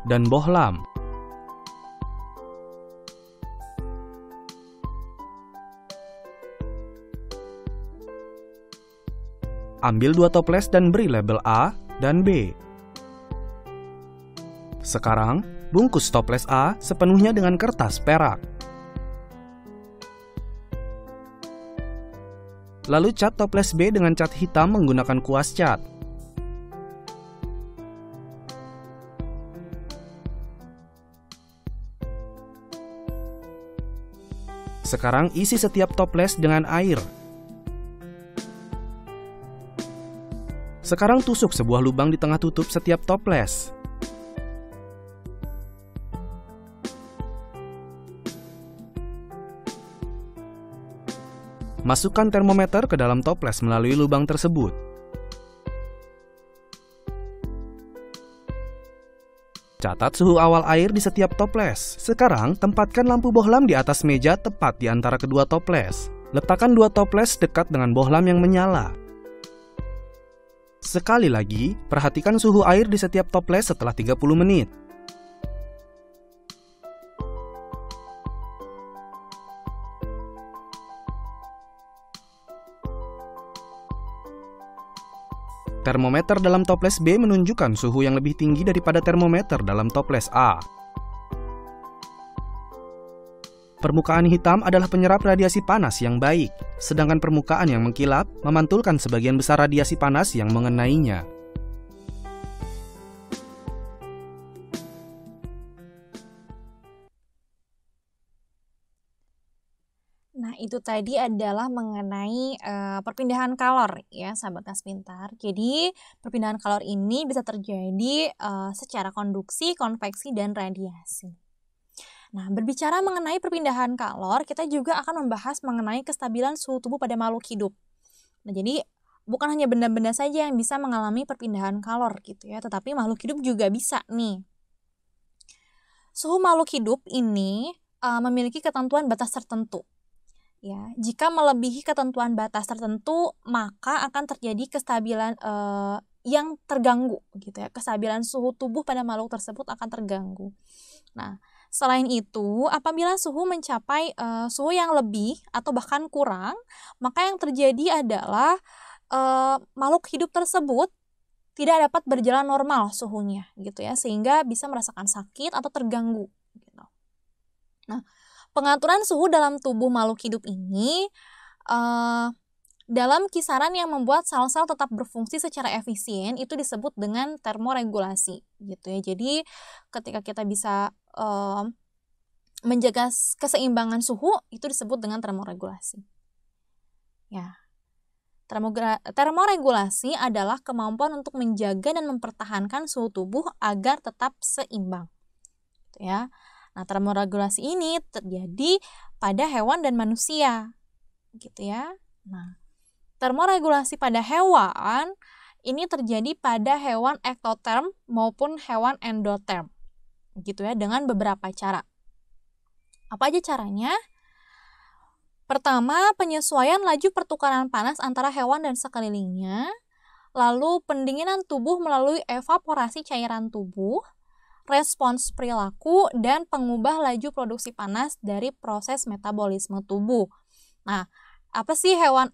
dan bohlam. Ambil 2 toples dan beri label A dan B. Sekarang, bungkus toples A sepenuhnya dengan kertas perak. Lalu cat toples B dengan cat hitam menggunakan kuas cat. Sekarang isi setiap toples dengan air. Sekarang tusuk sebuah lubang di tengah tutup setiap toples. Masukkan termometer ke dalam toples melalui lubang tersebut. Catat suhu awal air di setiap toples. Sekarang, tempatkan lampu bohlam di atas meja tepat di antara kedua toples. Letakkan 2 toples dekat dengan bohlam yang menyala. Sekali lagi, perhatikan suhu air di setiap toples setelah 30 menit. Termometer dalam toples B menunjukkan suhu yang lebih tinggi daripada termometer dalam toples A. Permukaan hitam adalah penyerap radiasi panas yang baik, sedangkan permukaan yang mengkilap memantulkan sebagian besar radiasi panas yang mengenainya. Nah, itu tadi adalah mengenai perpindahan kalor ya, sahabat Kas Pintar. Jadi, perpindahan kalor ini bisa terjadi secara konduksi, konveksi, dan radiasi. Nah, berbicara mengenai perpindahan kalor, kita juga akan membahas mengenai kestabilan suhu tubuh pada makhluk hidup. Nah, jadi bukan hanya benda-benda saja yang bisa mengalami perpindahan kalor gitu ya, tetapi makhluk hidup juga bisa nih. Suhu makhluk hidup ini memiliki ketentuan batas tertentu. Ya, jika melebihi ketentuan batas tertentu, maka akan terjadi kestabilan yang terganggu gitu ya. Kestabilan suhu tubuh pada makhluk tersebut akan terganggu. Nah, selain itu, apabila suhu mencapai suhu yang lebih atau bahkan kurang, maka yang terjadi adalah makhluk hidup tersebut tidak dapat berjalan normal suhunya gitu ya, sehingga bisa merasakan sakit atau terganggu gitu. Nah, pengaturan suhu dalam tubuh makhluk hidup ini dalam kisaran yang membuat sel-sel tetap berfungsi secara efisien itu disebut dengan termoregulasi gitu ya. Jadi ketika kita bisa menjaga keseimbangan suhu itu disebut dengan termoregulasi. Ya. Termoregulasi adalah kemampuan untuk menjaga dan mempertahankan suhu tubuh agar tetap seimbang. Gitu ya. Nah, termoregulasi ini terjadi pada hewan dan manusia. Gitu ya. Nah, termoregulasi pada hewan ini terjadi pada hewan ektoterm maupun hewan endoterm. Gitu ya, dengan beberapa cara. Apa aja caranya? Pertama, penyesuaian laju pertukaran panas antara hewan dan sekelilingnya. Lalu, pendinginan tubuh melalui evaporasi cairan tubuh, respons perilaku, dan pengubah laju produksi panas dari proses metabolisme tubuh. Nah, apa sih hewan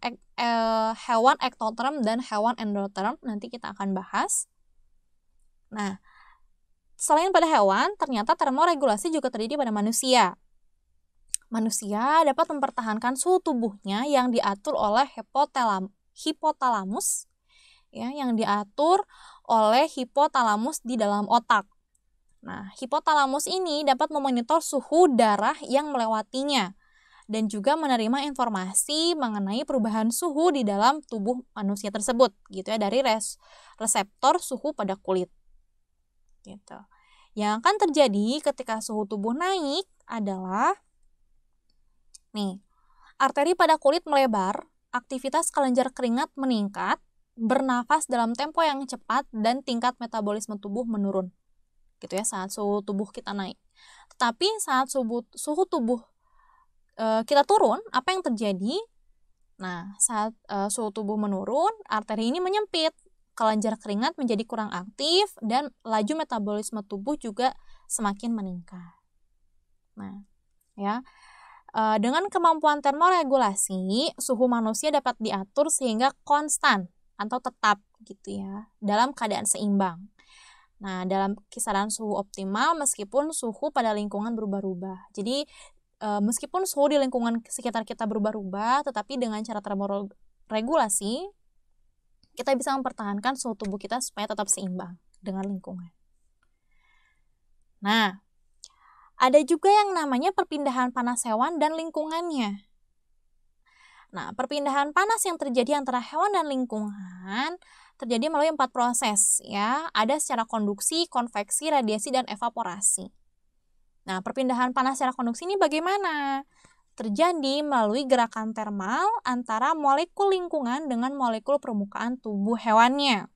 ektoterm dan hewan endoterm? Nanti kita akan bahas. Nah, selain pada hewan, ternyata termoregulasi juga terjadi pada manusia. Manusia dapat mempertahankan suhu tubuhnya yang diatur oleh hipotalamus, ya, yang diatur oleh hipotalamus di dalam otak. Nah, hipotalamus ini dapat memonitor suhu darah yang melewatinya dan juga menerima informasi mengenai perubahan suhu di dalam tubuh manusia tersebut, gitu ya, dari reseptor suhu pada kulit. Gitu. Yang akan terjadi ketika suhu tubuh naik adalah arteri pada kulit melebar, aktivitas kelenjar keringat meningkat, bernafas dalam tempo yang cepat, dan tingkat metabolisme tubuh menurun. Gitu ya, saat suhu tubuh kita naik. Tetapi saat suhu tubuh kita turun, apa yang terjadi? Nah, saat suhu tubuh menurun, arteri ini menyempit, kelenjar keringat menjadi kurang aktif, dan laju metabolisme tubuh juga semakin meningkat. Nah, ya. Dengan kemampuan termoregulasi, suhu manusia dapat diatur sehingga konstan atau tetap gitu ya, dalam keadaan seimbang. Nah, dalam kisaran suhu optimal meskipun suhu pada lingkungan berubah-ubah. Jadi, meskipun suhu di lingkungan sekitar kita berubah-ubah, tetapi dengan cara termoregulasi, kita bisa mempertahankan suhu tubuh kita supaya tetap seimbang dengan lingkungan. Nah, ada juga yang namanya perpindahan panas hewan dan lingkungannya. Nah, perpindahan panas yang terjadi antara hewan dan lingkungan terjadi melalui 4 proses ya. Ada secara konduksi, konveksi, radiasi, dan evaporasi. Nah, perpindahan panas secara konduksi ini bagaimana? Terjadi melalui gerakan termal antara molekul lingkungan dengan molekul permukaan tubuh hewannya.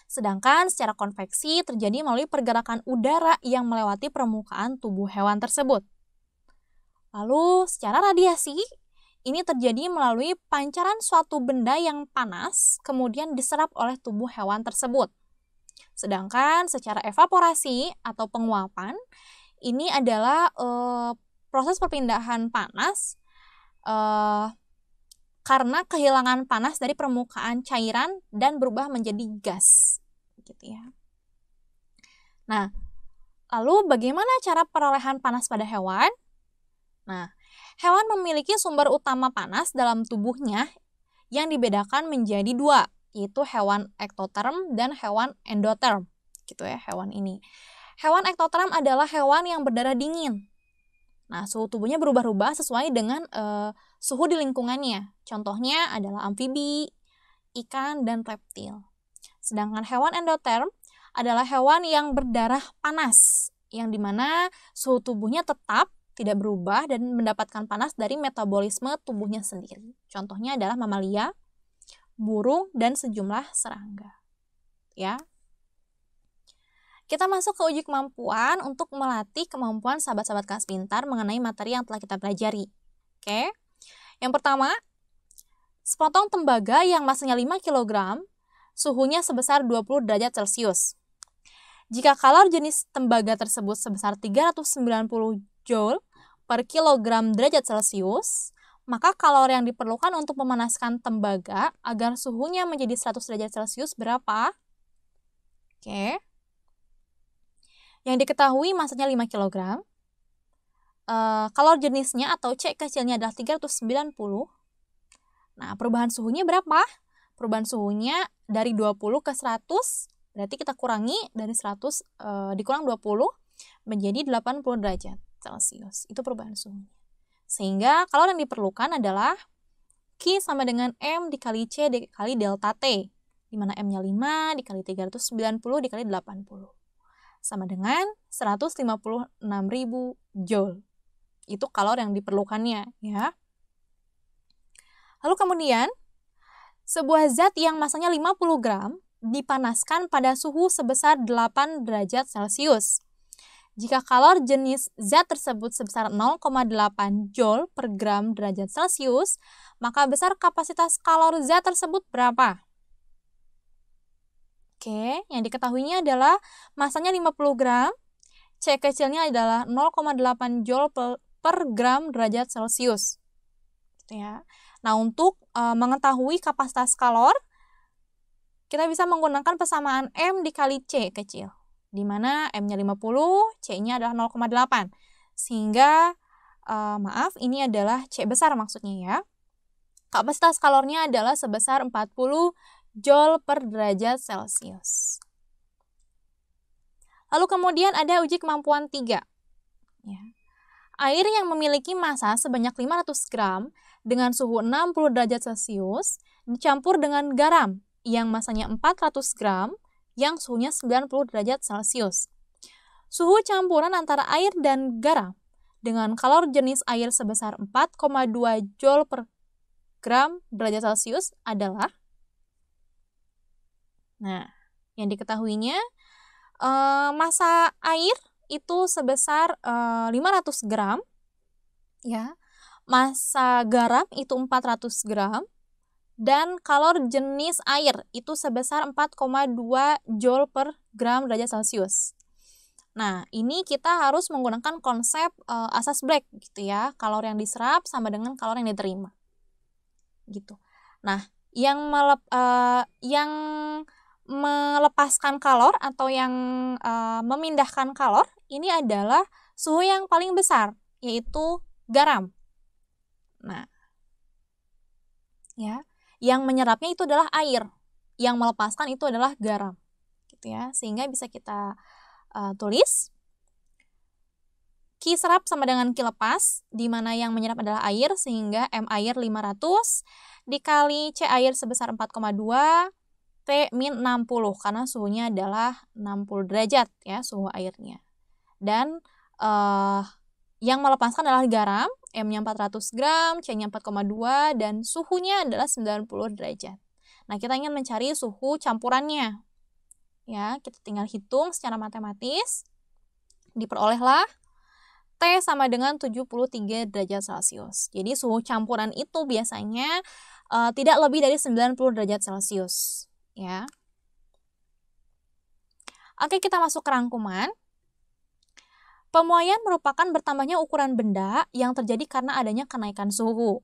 Sedangkan secara konveksi terjadi melalui pergerakan udara yang melewati permukaan tubuh hewan tersebut. Lalu secara radiasi, ini terjadi melalui pancaran suatu benda yang panas kemudian diserap oleh tubuh hewan tersebut. Sedangkan secara evaporasi atau penguapan, ini adalah proses perpindahan panas karena kehilangan panas dari permukaan cairan dan berubah menjadi gas, gitu ya. Nah, lalu bagaimana cara perolehan panas pada hewan? Nah, hewan memiliki sumber utama panas dalam tubuhnya yang dibedakan menjadi 2, yaitu hewan ektoterm dan hewan endoterm, gitu ya, hewan ini. Hewan ektoterm adalah hewan yang berdarah dingin. Nah, suhu tubuhnya berubah-ubah sesuai dengan suhu di lingkungannya. Contohnya adalah amfibi, ikan, dan reptil. Sedangkan hewan endoterm adalah hewan yang berdarah panas, yang dimana suhu tubuhnya tetap tidak berubah dan mendapatkan panas dari metabolisme tubuhnya sendiri. Contohnya adalah mamalia, burung, dan sejumlah serangga. Ya. Kita masuk ke uji kemampuan untuk melatih kemampuan sahabat-sahabat kelas pintar mengenai materi yang telah kita pelajari. Oke. Yang pertama, sepotong tembaga yang masanya 5 kg, suhunya sebesar 20 derajat Celcius. Jika kalor jenis tembaga tersebut sebesar 390 Joule per kilogram derajat Celcius, maka kalori yang diperlukan untuk memanaskan tembaga agar suhunya menjadi 100 derajat Celcius berapa? Oke. Yang diketahui masanya 5 kg. Kalor jenisnya atau C kecilnya adalah 390. Nah, perubahan suhunya berapa? Perubahan suhunya dari 20 ke 100, berarti kita kurangi dari 100 dikurang 20 menjadi 80 derajat Celcius. Itu perubahan suhunya. Sehingga kalor yang diperlukan adalah Q sama dengan M dikali C dikali delta T, di mana M-nya 5 dikali 390 dikali 80. Sama dengan 156.000 Joule. Itu kalor yang diperlukannya, ya. Lalu kemudian, sebuah zat yang masanya 50 gram dipanaskan pada suhu sebesar 8 derajat Celcius. Jika kalor jenis zat tersebut sebesar 0,8 Joule per gram derajat Celcius, maka besar kapasitas kalor zat tersebut berapa? Oke, yang diketahuinya adalah masanya 50 gram, C kecilnya adalah 0,8 Joule per gram derajat Celcius. Gitu ya. Nah, untuk mengetahui kapasitas kalor, kita bisa menggunakan persamaan M dikali C kecil, di mana M-nya 50, C-nya adalah 0,8. Sehingga, ini adalah C besar maksudnya ya. Kapasitas kalornya adalah sebesar 40 Joule per derajat Celcius. Lalu kemudian ada uji kemampuan 3. Ya. Air yang memiliki massa sebanyak 500 gram dengan suhu 60 derajat Celcius dicampur dengan garam yang massanya 400 gram yang suhunya 90 derajat Celcius. Suhu campuran antara air dan garam dengan kalor jenis air sebesar 4,2 Joule per gram derajat Celcius adalah, nah, yang diketahuinya massa air itu sebesar 500 gram, ya. Massa garam itu 400 gram, dan kalor jenis air itu sebesar 4,2 Joule per gram derajat Celcius. Nah, ini kita harus menggunakan konsep asas Black gitu ya. Kalor yang diserap sama dengan kalor yang diterima. Gitu. Nah, yang melepaskan kalor atau yang memindahkan kalor ini adalah suhu yang paling besar, yaitu garam. Nah, ya, yang menyerapnya itu adalah air, yang melepaskan itu adalah garam, gitu ya. Sehingga bisa kita tulis Q serap sama dengan Q lepas, di mana yang menyerap adalah air, sehingga M air 500 dikali C air sebesar 4,2, T min 60, karena suhunya adalah 60 derajat ya, suhu airnya. Dan yang melepaskan adalah garam, M-nya 400 gram, C-nya 4,2, dan suhunya adalah 90 derajat. Nah, kita ingin mencari suhu campurannya. Ya, kita tinggal hitung secara matematis. Diperolehlah T sama dengan 73 derajat Celcius. Jadi, suhu campuran itu biasanya tidak lebih dari 90 derajat Celcius. Ya. Oke, kita masuk ke rangkuman. Pemuaian merupakan bertambahnya ukuran benda yang terjadi karena adanya kenaikan suhu.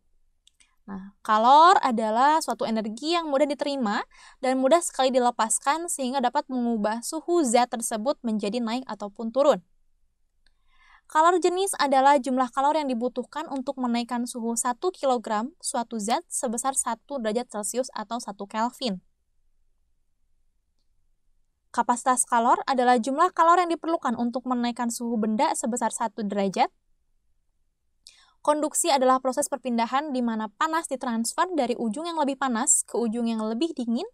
Nah, kalor adalah suatu energi yang mudah diterima dan mudah sekali dilepaskan sehingga dapat mengubah suhu zat tersebut menjadi naik ataupun turun. Kalor jenis adalah jumlah kalor yang dibutuhkan untuk menaikkan suhu 1 kg suatu zat sebesar 1 derajat Celcius atau 1 Kelvin. Kapasitas kalor adalah jumlah kalor yang diperlukan untuk menaikkan suhu benda sebesar 1 derajat. Konduksi adalah proses perpindahan di mana panas ditransfer dari ujung yang lebih panas ke ujung yang lebih dingin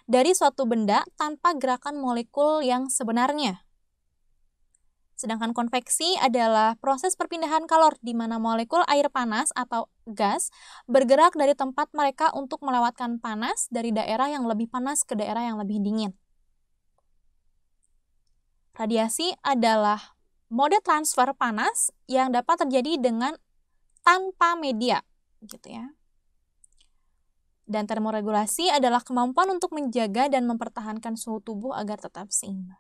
dari suatu benda tanpa gerakan molekul yang sebenarnya. Sedangkan konveksi adalah proses perpindahan kalor di mana molekul air panas atau gas bergerak dari tempat mereka untuk melewatkan panas dari daerah yang lebih panas ke daerah yang lebih dingin. Radiasi adalah mode transfer panas yang dapat terjadi dengan tanpa media, gitu ya. Dan termoregulasi adalah kemampuan untuk menjaga dan mempertahankan suhu tubuh agar tetap seimbang.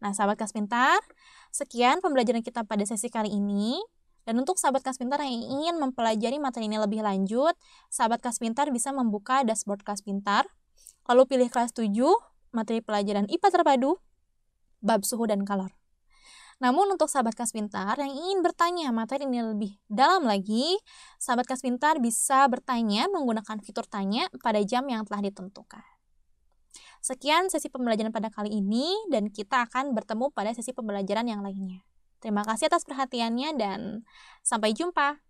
Nah, sahabat Kelas Pintar, sekian pembelajaran kita pada sesi kali ini. Dan untuk sahabat Kelas Pintar yang ingin mempelajari materi ini lebih lanjut, sahabat Kelas Pintar bisa membuka dashboard Kelas Pintar, lalu pilih kelas 7, materi pelajaran IPA terpadu, bab suhu dan kalor. Namun untuk sahabat Kas Pintar yang ingin bertanya materi ini lebih dalam lagi, sahabat Kas Pintar bisa bertanya menggunakan fitur tanya pada jam yang telah ditentukan. Sekian sesi pembelajaran pada kali ini dan kita akan bertemu pada sesi pembelajaran yang lainnya. Terima kasih atas perhatiannya dan sampai jumpa.